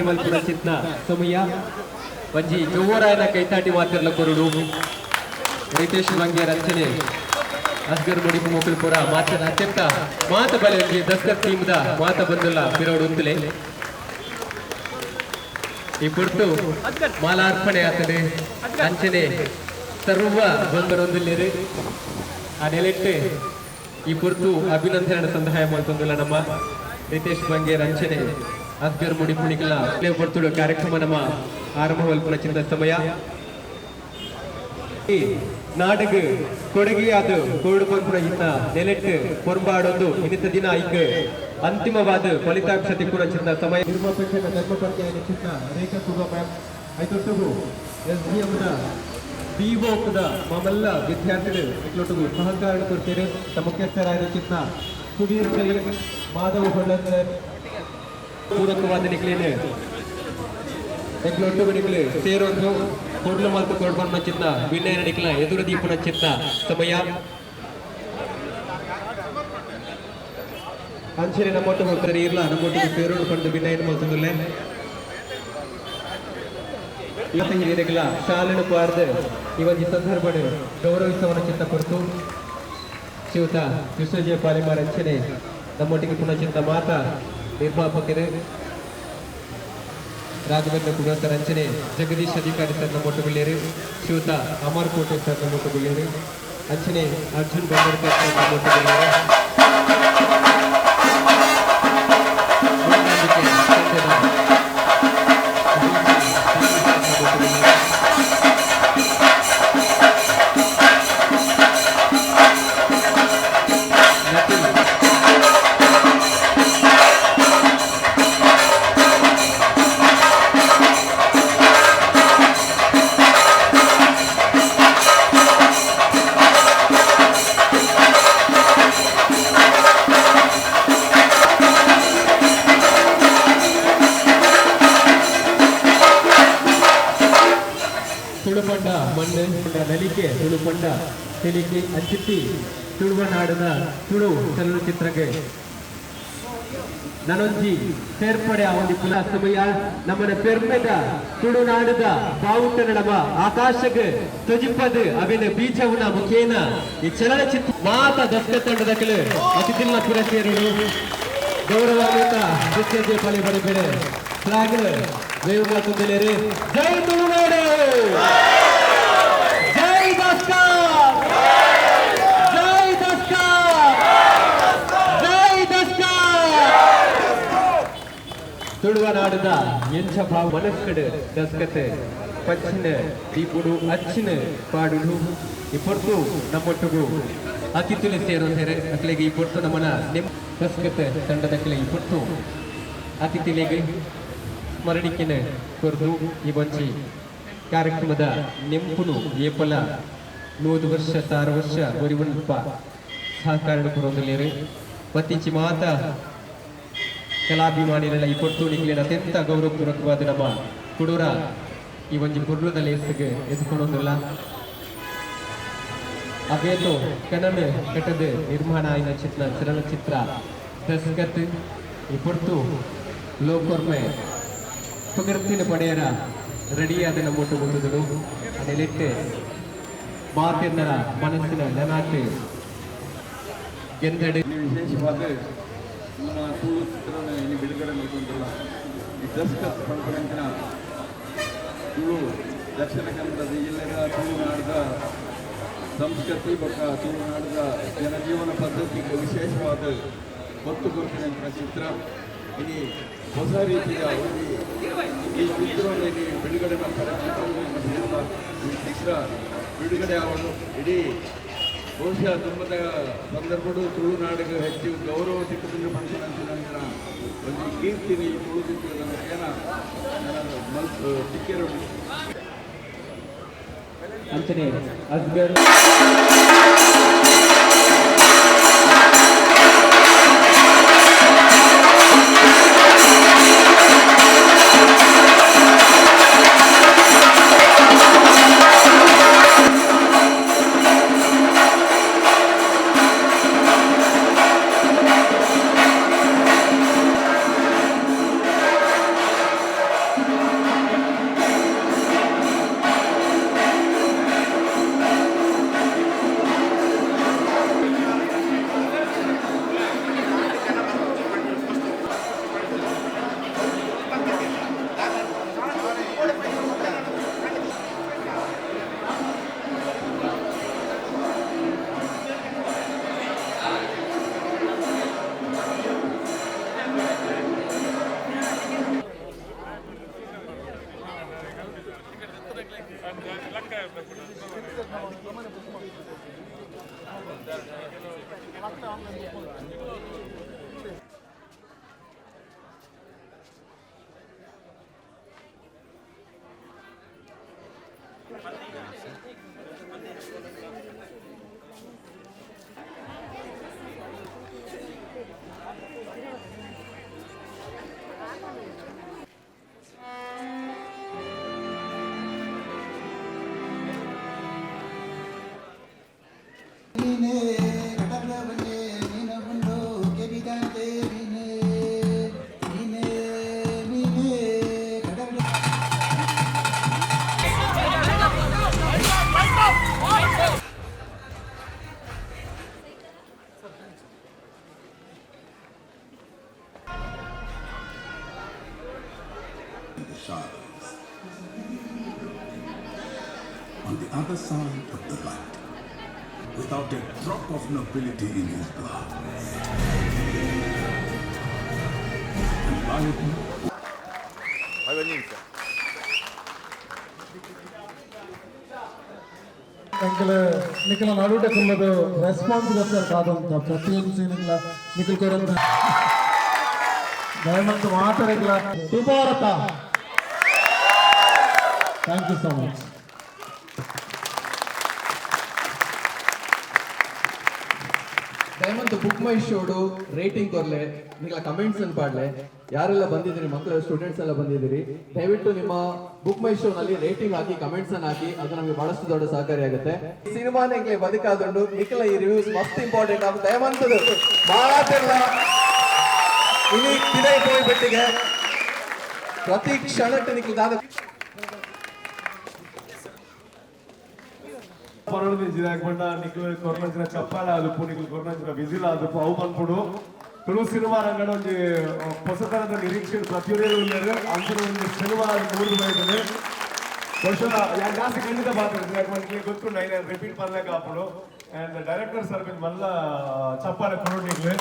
ಮಲ್ಪುರಚಿತ್ನ ಸಮಯ ಒಂಜಿ ಜೋರಾಯನ ಕೈತಾಟಿ ಮಾತಿರ್ಲ ಕೊರಡು ರಿತೇಶ್ ಮಂಗೆ ರಚನೆ ಅಸ್ಗರ್ ಮುಡಿಪು ಮೊಕಲ್ಪುರ ಮಾತಿನ ಅತ್ಯಂತ ಮಾತ ಬಲೆ ಒಂಜಿ ದಸ್ಕರ್ ಟೀಮ್ದ ಮಾತ ಬಂದುಲ್ಲ ಪಿರೋಡು ಉಂತಲೆ ಈ ಪೊರ್ತು ಮಾಲಾರ್ಪಣೆ ಆತದೆ ಅಂಚನೆ ಸರ್ವ ಬಂದರೊಂದಿಲ್ಲೇರು ಆ ನೆಲೆಟ್ಟು ಈ ಪೊರ್ತು ಅಭಿನಂದನೆ ಸಂದಾಯ ಮಾಡ್ತಂದಿಲ್ಲ ನಮ್ಮ ರಿತೇಶ್ ಬಂಗೆ ರಂಚನೆ ಅಸ್ಗರ್ ಮುಡಿಪುಣಿಕಲ ಪೊರ್ತುಡು ಕಾರ್ಯಕ್ರಮ ನಮ್ಮ ಆರಂಭವಲ್ಪನ ಚಿಂತ ಸಮಯ ನಾಟಕ ಕೊಡಗಿಯಾದ ಕೋಡುಕೊಂಪುರ ಇನ್ನ ನೆಲೆಟ್ಟು ಪೊಂಬಾಡೊಂದು ಇನ್ನಿತ ದಿನ ಐಕ್ ಅಂತಿಮವಾದ ಫಲಿತಾಂಶ ತಿಕ್ಕುನ ಚಿನ್ನ ಸಮಯ ನಿರ್ಮಾಪಕನ ಧರ್ಮಪತ್ನಿಯ ಚಿನ್ನ ರೇಖಾ ಸುಬ್ಬ ಮ್ಯಾಮ್ ಐದೊಟ್ಟುಗು SDMದ BVOCದ ಮಮಲ್ಲ ವಿದ್ಯಾರ್ಥಿಗಳು ಇಟ್ಲೊಟ್ಟುಗು ಸಹಕಾರ ಕೊಡ್ತೀರಿ ಮುಖ್ಯಸ್ಥರಾದ ಚಿನ್ನ ಸುಧೀರ್ ಜೈ ಮಾಧವ ಹೊಳ್ಳಂದರ್ ಪೂರಕವಾದ ನಿಕ್ಲೇನೆ ಎಗ್ಲೊಟ್ಟು ನಿಕ್ಲೆ ಸೇರೊಂದು ಕೊಡ್ಲು ಮಾತು ಕೊಡ್ಬಣ್ಣ ಚಿನ್ನ ವಿನಯನ ನಿಕ್ಲ ಎದುರು ದೀಪನ ಚಿನ್ನ ಸಮಯ ಅಂಚನೆ ನಮ್ಮೊಟ್ಟು ಹೋಗ್ತಾರೆ ಇರ್ಲ ನಮ್ಮೊಟ್ಟಿಗೆ ಸೇರೋಡು ಕಂಡು ವಿನಯನ ಮಾಡ್ತಂದಿಲ್ಲ ಹಿರಿಯರಿಗಳ ಶಾಲೆನ ಪಾರ್ದ ಈ ಒಂದು ಸಂದರ್ಭ ಗೌರವಿಸವನ ಚಿತ್ತ ಕೊರತು ಶಿವತ ವಿಶ್ವಜಯ ಪಾಲಿಮಾರ ಅಂಚನೆ ನಮ್ಮೊಟ್ಟಿಗೆ ಪುನಃ ಚಿತ್ತ ಮಾತ ನಿರ್ಮಾಪಕರು ರಾಘವೇಂದ್ರ ಕುಮಾರ್ ಅಂಚನೆ ಜಗದೀಶ್ ಅಧಿಕಾರಿ ಸರ್ ನಮ್ಮೊಟ್ಟು ಬಿಳ್ಳೇರು ಶಿವತ ಅಮರ್ ಕೋಟೆ ಸರ್ ನಮ್ಮೊಟ್ಟು ಬಿಳ್ಳೇರು ಅಂಚನೆ ಅರ್ಜುನ್ ಬಂಡರ್ಕರ್ ಸರ್ ನಮ್ಮೊಟ್ಟು ಬಿಳ್ಳೇರು ತುಳುಪಂಡ ಮಣ್ಣು ನಲಿಕೆ ತುಳುಪಂಡ ತೆಲಿಕೆ ಅಂಚಿತ್ತಿ ತುಳುವನಾಡಿನ ತುಳು ಚಲನಚಿತ್ರಕ್ಕೆ ನನೊಂಜಿ ಸೇರ್ಪಡೆ ಆವೊಂದು ಪುನಃ ಸಮಯ ನಮ್ಮನ ಪೆರ್ಮೆದ ತುಳುನಾಡದ ಬಾವುಟ ನಡಮ ಆಕಾಶಕ್ಕೆ ತೊಜಿಪ್ಪದು ಅವಿನ ಬೀಜವುನ ಮುಖೇನ ಈ ಚಲನಚಿತ್ರ ಮಾತ ದಸ್ಕ ತಂಡದಕ್ಕಲು ಅತಿಥಿನ ಪುರಸ್ಕರರು ಗೌರವಾನ್ವಿತ ವಿಶ್ವಜಯ ಪಾಲಿ ಬಡಬೇರೆ ಫ್ಲಾಗ್ ವೇವ್ ಮಾಡ್ತಿದ್ದಾರೆ ಜೈ ತುಳುನಾಡು ಜೈ ದಸ್ಕರ್ ಜೈ ದಸ್ಕರ್ ಜೈ ದಸ್ಕರ್ ತುಳುವನಾಡದ ಎಂಚ ಭಾವ ಮನಸ್ಕಡು ದಸ್ಕತೆ ಪಚ್ಚಿನ ದೀಪುಡು ಅಚ್ಚಿನ ಪಾಡುಡು ಈ ಪೊರ್ತು ನಮ್ಮೊಟ್ಟಿಗೂ ಅತಿಥಿಗಳು ಸೇರೋಂತಾರೆ ಅಕ್ಲೆಗೆ ಈ ಪೊರ್ತು ನಮ್ಮನ ದಸ್ಕತೆ ತಂಡದಕ್ಲೆ ಈ ಪೊರ್ತು ಅತಿಥಿಲೆಗೆ ಸ್ಮರಣಿಕೆನ ಕೊರದು ಈ ಬಂಚಿ ಕಾರ್ಯಕ್ರಮದ ನೆಂಪುನು ಏಪಲ 100 ವರ್ಷ 6 ವರ್ಷ ಒರಿವನ್ಪ ಸಹಕಾರ ಕೊರೊಂದಲೇರು ಪತ್ತಿಂಚಿ ಮಾತ ಕಲಾಭಿಮಾನಿಗಳ ಈ ಪೊಟ್ಟು ನಿಕ್ಲಿನ ಅತ್ಯಂತ ಗೌರವಪೂರ್ವಕವಾದ ನಮ್ಮ ಕುಡೂರ ಈ ಒಂದು ಕುರ್ಲದಲ್ಲಿ ಎದುಕೊಂಡೊಂದಿಲ್ಲ ಅವೇತು ಕನಮೆ ಕಟ್ಟದ ನಿರ್ಮಾಣ ಆಯ್ನ ಚಿತ್ರ ಚಲನಚಿತ್ರ ದಸ್ಕತ್ ಈ ಪೊಟ್ಟು ಲೋಕೋರ್ಮೆ ಪುಗರ್ತಿನ ಪಡೆಯರ ರೆಡಿಯಾದ ನಮ್ಮೊಟ್ಟು ಬಂದುದು ಅದೆಲ್ಲಿಟ್ಟು ಮಾತೆನ್ನರ ಮನಸ್ಸಿನ ನೆನಾಟು ಎಂದಡೆ ವಿಶೇಷವಾದ ನಮ್ಮ ತುಳು ಚಿತ್ರನ ಇಲ್ಲಿ ಬಿಡುಗಡೆ ಮಾಡ್ಕೊಂಡಿಲ್ಲ ಈ ದಸ್ಕತ್ ಪಂಪರಂಕಿನ ತುಳು ದಕ್ಷಿಣ ಕನ್ನಡದ ಜಿಲ್ಲೆಯ ತುಳುನಾಡದ ಸಂಸ್ಕೃತಿ ಬೊಕ್ಕ ತುಳುನಾಡದ ಜನಜೀವನ ಪದ್ಧತಿಗೆ ವಿಶೇಷವಾದ ಒತ್ತು ಕೊರತಿನ ಚಿತ್ರ ಇಲ್ಲಿ ಹೊಸ ರೀತಿಯ ಈ ಚಿತ್ರವನ್ನು ಬಿಡುಗಡೆ ಮಾಡ್ತಾರೆ ಈ ಚಿತ್ರ ಬಿಡುಗಡೆ ಆಗೋದು ಇಡೀ ಬಹುಶಃ ತುಂಬದ ಸಂದರ್ಭಗಳು ತುಳುನಾಡಿಗೆ ಹೆಚ್ಚು ಗೌರವ ಸಿಕ್ಕುತ್ತಿದ್ದ ಪಂಚನಂಚಿನ ಒಂದು ಕೀರ್ತಿನ ಈ ತುಳುದಿತ್ತು ನಮಗೇನ ಸಿಕ್ಕಿರೋ ಅಂಚನೆ Asghar On the other side of the light, without a drop of nobility in his blood. And loyalty. నిఖిల నడుటకున్నది రెస్పాన్సిబుల్ సార్ కాదంత ప్రతియೊಂದು ನಿಖಿಲ ನಿಖಿಲ್ ಕೊರಂತ ದಯಮಂತ ಮಾತಾಡಕ್ಲ ತುಪಾರತ ಥ್ಯಾಂಕ್ ಯು ಸೋ ಮಚ್ ದಯಮಂತ ಬುಕ್ ಮೈ ಶೋಡು ರೇಟಿಂಗ್ ಕೊರ್ಲೆ ನಿಖಿಲ ಕಮೆಂಟ್ಸ್ ಅನ್ನು ಪಾಡ್ಲೆ ಯಾರೆಲ್ಲ ಬಂದಿದ್ದೀರಿ ಮಕ್ಕಳು ಸ್ಟೂಡೆಂಟ್ಸ್ ಎಲ್ಲ ಬಂದಿದ್ದೀರಿ ದಯವಿಟ್ಟು ನಿಮ್ಮ ಬುಕ್ ಮೈ ಶೋ ನಲ್ಲಿ ರೇಟಿಂಗ್ ಹಾಕಿ ಕಮೆಂಟ್ಸ್ ಅನ್ನು ಹಾಕಿ ಅದು ನಮಗೆ ಬಹಳಷ್ಟು ದೊಡ್ಡ ಸಹಕಾರಿಯಾಗುತ್ತೆ ಸಿನಿಮಾ ನಿಖಿಲ ಬದುಕಾದುಂಡು ನಿಖಿಲ ಈ ರಿವ್ಯೂಸ್ ಮಸ್ತ್ ಇಂಪಾರ್ಟೆಂಟ್ ಆಗ ದಯಮಂತದು ಮಾತೆಲ್ಲ ಇನಿ ಪಿಡೈ ಪೋಯ್ ಬೆಟ್ಟಿಗೆ ಪ್ರತಿ ಕ್ಷಣಕ್ಕೆ ನಿಖಿಲ ದಾದ ಪರವರ್ತಿ ಜಿರಾಕೊಂಡ ನಿಖಿಲ್ ಕೊರ್ನಂಚಿನ ಚಪ್ಪಾಲ ಆದುಪ್ಪು ನಿಖಿಲ್ ಕೊರ್ನಂಚಿನ ವಿಸಿಲ್ ಆದುಪ್ಪು ಅವು ಬಂದ್ಬಿಡು ತುಳು ಸಿನಿಮಾ ರಂಗಡ ಒಂದು ಹೊಸತನದ ನಿರೀಕ್ಷೆ ಪ್ರತಿಯೊಂದು ಉಳ್ಳರು ಅಂತರ ಒಂದು ಸಿನಿಮಾ ಮೂರು ಬರ್ತದೆ ಬಹುಶಃ ಜಾಸ್ತಿ ಖಂಡಿತ ಮಾತಾಡ್ತೀನಿ ಯಾಕಂದ್ರೆ ಗೊತ್ತು ನಾನು ರಿಪೀಟ್ ಮಾಡ್ಲಿಕ್ಕೆ ಆಪಡು ಅಂಡ್ ಡೈರೆಕ್ಟರ್ ಸರ್ ಮೇಲೆ ಮಲ್ಲ ಚಪ್ಪಾಲ ಕೊಡೋಣಿಗೆ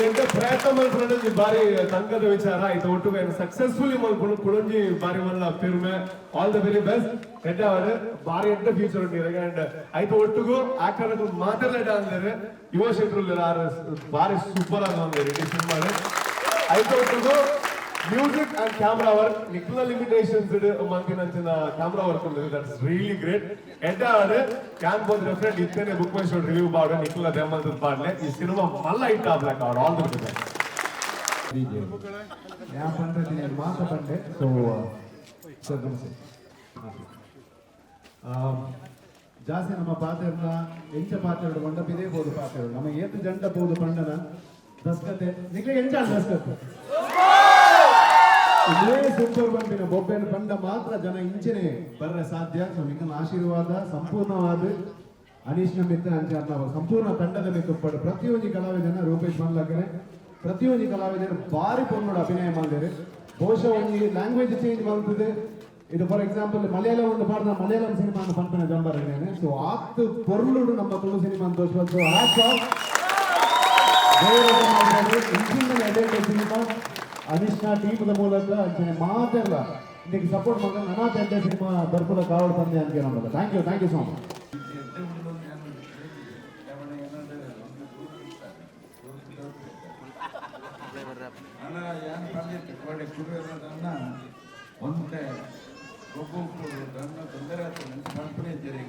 ಎಂತ ಪ್ರಯತ್ನ ಮಾಡ್ಕೊಂಡು ಬಾರಿ ತಂಗದ ವಿಚಾರ ಆಯ್ತು ಒಟ್ಟು ಸಕ್ಸಸ್ಫುಲಿ ಮಾಡ್ಕೊಂಡು ಕುಳಂಜಿ ಬಾರಿ ಮಲ್ಲ film all the very best ಎಂಟವಾಡು ಬಾರಿ ಎಂತ ಫ್ಯೂಚರ್ ಉಂಟು ಅಂಡ್ ಆಯ್ತು ಒಟ್ಟಿಗೂ ಆಕ್ಟರ್ ಮಾತಾಡ ಅಂದ್ರೆ ಯುವ ಶೆಟ್ರು ಬಾರಿ ಸೂಪರ್ ಆಗ ಇಡೀ ಸಿನಿಮಾ ಆಯ್ತು ಒಟ್ಟಿಗೂ ಮ್ಯೂಸಿಕ್ ಅಂಡ್ ಕ್ಯಾಮ್ರಾ ವರ್ಕ್ ನಿಖಿಲ ಲಿಮಿಟೇಷನ್ಸ್ ಮಂತಿನ ಕ್ಯಾಮ್ರಾ ವರ್ಕ್ ಉಂಟು ದಟ್ಸ್ ರಿಯಲಿ ಗ್ರೇಟ್ ಎಂಟವಾಡು ಕ್ಯಾನ್ ಬೋದ್ ರೆಫರೆಂಟ್ ಇತ್ತೇನೆ ಬುಕ್ ಮೈ ಶೋ ರಿವ್ಯೂ ಪಾಡು ನಿಖಿಲ ದೇಮಂತದ ಪಾಡ್ಲೆ ಈ ಸಿನಿಮಾ ಮಲ್ಲ ಹಿಟ್ ಆಗ್ಬೇಕು ಅವ್ರು ಆಲ್ ದ ಬೆಸ್ಟ್ ಯಾ ಪಂಡ್ರೆ నేను మాట పండే సో ಸರ್ ನಮಸ್ತೆ ಜಾಸ್ತಿ ನಮ್ಮ ಪಾತ್ರೆಲ್ಲ ಎಂಚ ಪಾತ್ರೆ ಬಂಡ ಬಿದೇ ಬೋದು ಪಾತ್ರೆ ನಮ್ಮ ಏತು ಜಂಟ ಬೋದು ಪಂಡನ ದಸ್ಕತೆ ನಿಖಿಲ ಎಂಚ ದಸ್ಕತೆ ಇಲ್ಲೇ ಸೂಪರ್ ಬಂದಿನ ಬೊಬ್ಬೆನ ಪಂಡ ಮಾತ್ರ ಜನ ಇಂಚನೆ ಬರ್ರೆ ಸಾಧ್ಯ ಸೊ ನಿಖಿಲ ಆಶೀರ್ವಾದ ಸಂಪೂರ್ಣವಾದ ಅನೀಶ್ನ ಮಿತ್ರ ಅಂಚೆ ಅನ್ನವ ಸಂಪೂರ್ಣ ತಂಡದ ಮಿತ್ತುಪ್ಪಡು ಪ್ರತಿಯೊಂದು ಕಲಾವಿದನ ರೂಪೇಶ್ ಮಲ್ಲಕನೆ ಪ್ರತಿಯೊಂದು ಕಲಾವಿದರು ಬಾರಿ ಪೊನ್ನೋಡು ಅಭಿನಯ ಮಾಡಿದ್ದಾರೆ ಬಹುಶಃ ಒಂದು ಲ್ಯಾಂಗ್ವೇಜ್ ಚೇಂಜ್ ಮಾಡ್ತದೆ ಇದು ಫಾರ್ ಎಕ್ಸಾಂಪಲ್ ಮಲಯಾಳಂ ಒಂದು ಪಾಡ್ದ ಮಲಯಾಳಂ ಸಿನಿಮಾ ಪಂಪನ ಜಂಬರೇನೆ ಸೊ ಆತ್ ಪೊರ್ಲುಡು ನಮ್ಮ ತುಳು ಸಿನಿಮಾ ತೋರಿಸುವಂತ ಸಿನಿಮಾ ಅನಿಶ್ನ ಟೀಮ್ದ ಮೂಲಕ ಅಂಚನೆ ಮಾತೆಲ್ಲ ಇದಕ್ಕೆ ಸಪೋರ್ಟ್ ಮಾಡ್ಕೊಂಡು ನನ್ನ ತಂದೆ ಸಿನಿಮಾ ಬರ್ಪುಡ ಕಾವಲು ತಂದೆ ಅಂತ ನೋಡೋದು ಥ್ಯಾಂಕ್ ಯು ಸೋ ಮಚ್ ಒಂದೇ ಒಬ್ಬೊಬ್ಬರು ನನ್ನ ತೊಂದರೆ ಆಗ್ತದೆ ಅಂತ ಕಲ್ಪನೆ ಇದ್ದಾರೆ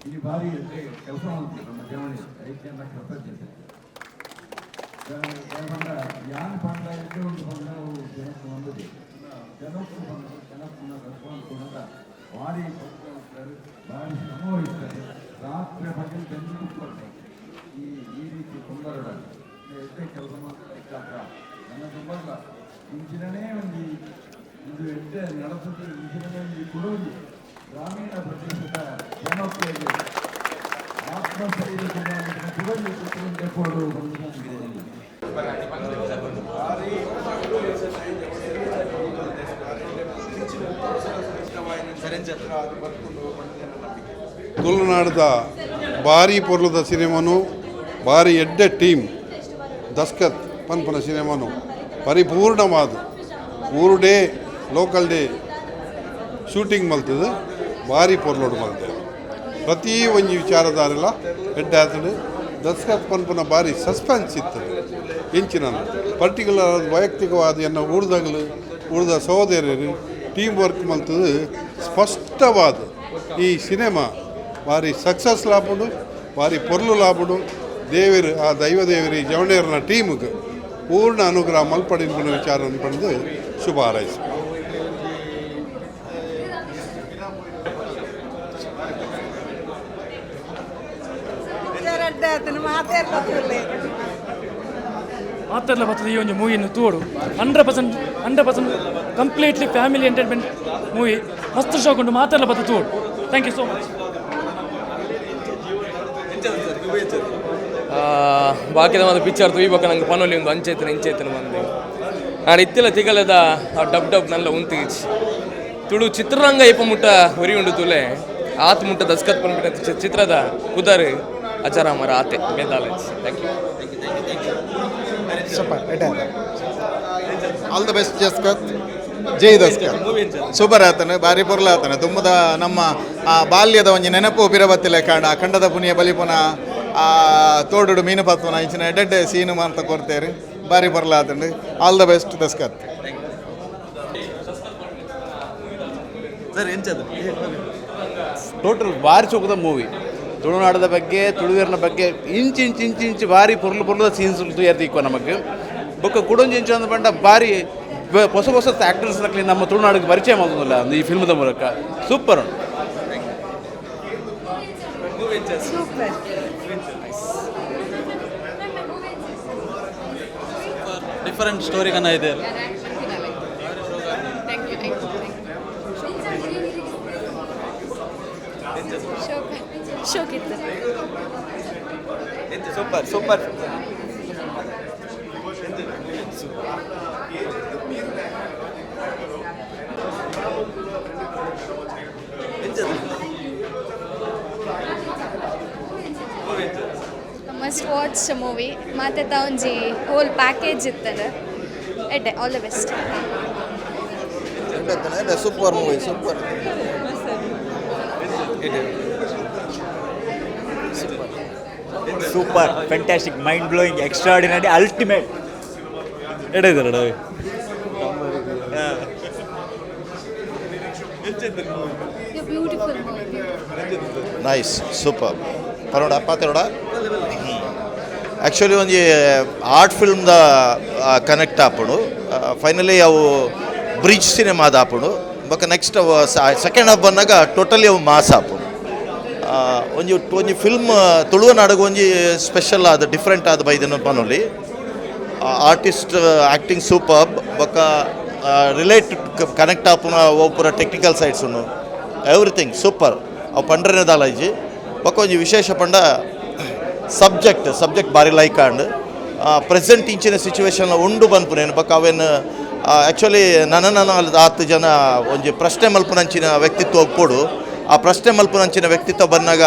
ಈ ಬಾರಿ ಕೆಲಸ ಮಾಡ್ತೀವಿ ನಮ್ಮ ಜವಳಿ ಐಕ್ಯನ ಕೃತಜ್ಞತೆ ಯಾನ್ ಪಂಡ ಎಷ್ಟೇ ಒಂದು ಪಂಡ ಜನಕ್ಕೆ ಬಂದಿದೆ ಜನಕ್ಕೂ ಬಂದರು ಜನಕ್ಕೂ ರೆಸ್ಪಾನ್ಸ್ ಕೊಡೋದ ಭಾರಿ ಭಾರಿ ಶ್ರಮ ವಹಿಸ್ತಾರೆ ರಾತ್ರಿ ಹಗಲು ಬೆಂದು ಕೊಡ್ತಾರೆ ಈ ರೀತಿ ತೊಂದರೆ ಎಷ್ಟೇ ಕೆಲಸ ಮಾಡ್ತಾರೆ ನನ್ನ ತುಂಬಲ್ಲ ಇಂಚಿನೇ ಒಂದು ಇದು ಎಷ್ಟೇ ನಡೆಸುತ್ತೆ ಇಂಚಿನೇ ಒಂದು ಕೊಡೋದು ಗ್ರಾಮೀಣ ಪ್ರದೇಶದ ಜನಪ್ರಿಯತೆ ಆತ್ಮಸ್ಥೈರ್ಯ ಕೊಡಲು ಕೊಡು ತುಳುನಾಡದ ಭಾರಿ ಪೊರ್ಲುದ ಸಿನಿಮಾನು ಭಾರಿ ಎಡ್ಡೆ ಟೀಮ್ ದಸ್ಕತ್ ಪನ್ಪನ ಸಿನಿಮಾನು ಪರಿಪೂರ್ಣವಾದ 3 ಡೇ ಲೋಕಲ್ ಡೇ ಶೂಟಿಂಗ್ ಮಲ್ತದು ಭಾರಿ ಪೊರ್ಲೋಡು ಮಲ್ತೇವೆ. ಪ್ರತಿ ಒಂಜಿ ವಿಚಾರದಾರೆಲ್ಲ ಎಡ್ಡೆ ಆತಡು ದಸ್ಕತ್ ಪನ್ಪುನ ಭಾರಿ ಸಸ್ಪೆನ್ಸ್ ಇತ್ತು. ಇಂಚಿನ ಪರ್ಟಿಕ್ಯುಲರ್ ವೈಯಕ್ತಿಕವಾದ ಎನ್ನ ಉಳಿದ ಸಹೋದರರು ಟೀಮ್ ವರ್ಕ್ ಮಲ್ತದು ಸ್ಪಷ್ಟವಾದ ಈ ಸಿನಿಮಾ ಭಾರಿ ಸಕ್ಸಸ್ ಲಾಪುಡು, ಭಾರಿ ಪೊರ್ಲು ಲಾಪುಡು. ದೇವರು ಆ ದೈವದೇವರಿ ಜವಣೇರನ ಟೀಮ್ಗೆ ಪೂರ್ಣ ಅನುಗ್ರಹ ಮಲ್ಪಡಿನ ವಿಚಾರವನ್ನು ಪಡೆದು ಶುಭ ಹಾರೈಸಿ. ಮಾತೆಲ್ಲ ಬರ್ತದೆ ಈ ಒಂದು ಮೂವಿಯನ್ನು ತೋಡು 100% ಕಂಪ್ಲೀಟ್ಲಿ ಫ್ಯಾಮಿಲಿ ಎಂಟರ್ಟೈನ್ಮೆಂಟ್ ಮೂವಿ. ಮಸ್ತ್ ಶಾಕ್ ಉಂಟು, ಮಾತೆಲ್ಲ ಬರ್ತದೆ ತೋಡು. Thank you so much. ಬಾಕಿದ ಒಂದು ಪಿಕ್ಚರ್ ತುಯ್ಬೇಕು ನಂಗೆ ಪನೋಲಿ ಒಂದು ಇಂಚೈತನ ಮಂದಿ ನಾನು ಇತ್ತಿಲ್ಲ ತಿಗಲದ ಡಬ್ ನಲ್ಲ ಉಂತಿಗಿಚ್ ತುಳು ಚಿತ್ರರಂಗ ಇಪ್ಪ ಮುಟ್ಟ ಹೊರಿ ಉಂಡು ತುಲೆ ಆತ್ ಮುಟ್ಟ ದಸ್ಕತ್ ಪನ್ಬಿಟ್ಟ ಚಿತ್ರದ ಕುದರ್ ಅಚಾರ ಮರ ಆತೆ ಬೇದಾಲೇಜ್. Thank you. All the best Daskath. ಜೈ ದಸ್ಕತ್. ಸೂಪರ್ ಆತನ ಭಾರಿ ಪೊರ್ಲ ಆತನ ತುಂಬದ ನಮ್ಮ ಬಾಲ್ಯದ ಒಂಜಿ ನೆನಪು ಪಿರಬತ್ತಿಲೆ ಕಾಂಡ ಅಖಂಡದ ಪುನಿಯ ಬಲಿಪುನ ತೋಡು ಮೀನು ಪತ್ವನ ಇಂಚಿನ ಎಡ್ಡೆ ಸೀನು ಅಂತ ಕೊಡ್ತೇರಿ ಭಾರಿ ಪೊರ್ಲ ಆತಂಡು. All the best Daskath. Total ಭಾರಿ ಚೊಕ್ಕದ ಮೂವಿ. ತುಳುನಾಡದ ಬಗ್ಗೆ ತುಳುವೇರಿನ ಬಗ್ಗೆ ಇಂಚು ಭಾರಿ ಪೊರ್ಲದ ಸೀನ್ಸ್ ತೂಯರ್ತಿಕ್ವ ನಮಗೆ ಬೊಕ್ಕ ಕುಡೊಂಜಿ ಇಂಚು ಅಂದ ಪಂಡ ಭಾರಿ ಹೊಸ ಆ್ಯಕ್ಟರ್ಸ್ ನಮ್ಮ ತುಳುನಾಡಿಗೆ ಪರಿಚಯ ಮಾಡೋದಿಲ್ಲ ಈ ಫಿಲ್ಮದ ಮೂಲಕ. ಸೂಪರ್ ಉಂಟು. ಡಿಫರೆಂಟ್ ಸ್ಟೋರಿ ಕನ್ನ ಇದೆ. ಸೂಪರ್ ಮಸ್ಟ್ ವಾಚ್ ಮೂವಿ ಮತ್ತೆ ಒಂಜಿ ಹೋಲ್ ಪ್ಯಾಕೇಜ್ ಇತ್ತದ ಎಡ್ಡೆ. All the best. Super movie. Super super fantastic mind blowing extraordinary ultimate. Nice super ಪರೋಡ ಪಾತೆರೋಡ ಆ್ಯಕ್ಚುಲಿ ಒಂಜಿ ಆರ್ಟ್ ಫಿಲ್ಮ್ದ ಕನೆಕ್ಟ್ ಆಪುಂಡು. ಫೈನಲಿ ಅವು ಬ್ರಿಡ್ಜ್ ಸಿನಿಮಾದ ಆಪುಂಡು. ಬೊಕ್ಕ ನೆಕ್ಸ್ಟ್ ಅವು ಸೆಕೆಂಡ್ ಹಾಫ್ ಬಂದಾಗ ಟೋಟಲಿ ಅವು ಮಾಸ್ ಆಪುಂಡು. ಒಂಜಿ ಫಿಲ್ಮ್ ತುಳುವನಾಡಿಗೆ ಒಂಜಿ ಸ್ಪೆಷಲ್ ಆದ ಡಿಫ್ರೆಂಟ್ ಆದ ಬೈದನ ಪನೊಲಿ ಆರ್ಟಿಸ್ಟ್ ಆ್ಯಕ್ಟಿಂಗ್ ಸೂಪರ್. ಬೊಕ್ಕ ರಿಲೇಟೆಡ್ ಕನೆಕ್ಟ್ ಆಪುನ ಅವು ಪೂರ ಟೆಕ್ನಿಕಲ್ ಸೈಡ್ಸ್ ಉಂಡು ಎವ್ರಿಥಿಂಗ್ ಸೂಪರ್. ಅವು ಪಂಡ್ರನೇ ದಾಲಾಜಿ ಬೊಕ್ಕ ಒಂಜಿ ವಿಶೇಷ ಪಂಡ ಸಬ್ಜೆಕ್ಟ್ ಭಾರಿ ಲೈಕ್ ಆಂಡ್ ಪ್ರೆಸೆಂಟ್ ಇಂಚಿನ ಸಿಚುವೇಶನ್ ಉಂಡು ಬನ್ಪುನೇನು ಬೊಕ್ಕ ಅವೇನು ಆ್ಯಕ್ಚುಲಿ ನನ್ನ 10 ಜನ ಒಂಜಿ ಪ್ರಶ್ನೆ ಮಲ್ಪುನಂಚಿನ ವ್ಯಕ್ತಿತ್ವ ಒಪ್ಪೋಡು. ಆ ಪ್ರಶ್ನೆ ಮಲ್ಪುನಂಚಿನ ವ್ಯಕ್ತಿತ್ವ ಬಂದಾಗ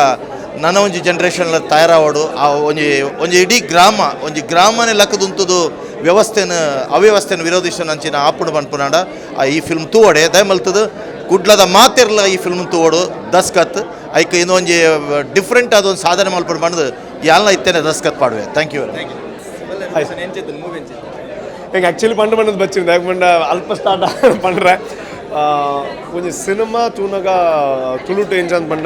ನನ್ನ ಒಂಜಿ ಜನ್ರೇಷನ್ ತಯಾರಾವಡು. ಆ ಒಂಜಿ ಇಡೀ ಗ್ರಾಮನೇ ಲಕ್ಕದುಂತುದು ಅವ್ಯವಸ್ಥೆನ ವಿರೋಧಿಸನಂಚಿನ ಆಪುಡು ಬನ್ಪುನಾಡ ಈ ಫಿಲ್ಮ್ ತೂವಡೆ ದಯಮಲ್ತದು ಕುಡ್ಲದ ಮಾತಿರ್ಲ ಈ ಫಿಲ್ಮ್ ತೂವಡು ದಸ್ಕತ್ ಐಕ್ ಇನ್ನೊಂಜಿ ಡಿಫ್ರೆಂಟ್ ಅದೊಂದು ಸಾಧನೆ ಮಲ್ಪಡು ಬಂದು ಯಾಲ್ನ ಇತ್ತೇನೆ ದಸ್ಕತ್ ಪಾಡುವೆ. Thank you. ಈಗ ಆ್ಯಕ್ಚುಲಿ ಪಂಡ ಬಚ್ಚಿಂದ ಯಾಕೆ ಅಲ್ಪ ಸ್ಟಾರ್ಟ್ ಪಂಡ್ರೆ ಒಂಜಿ ಸಿನಿಮಾ ತೂನಗ ತುಳುಟು ಎಂಚ ಅಂತ ಪಂಡ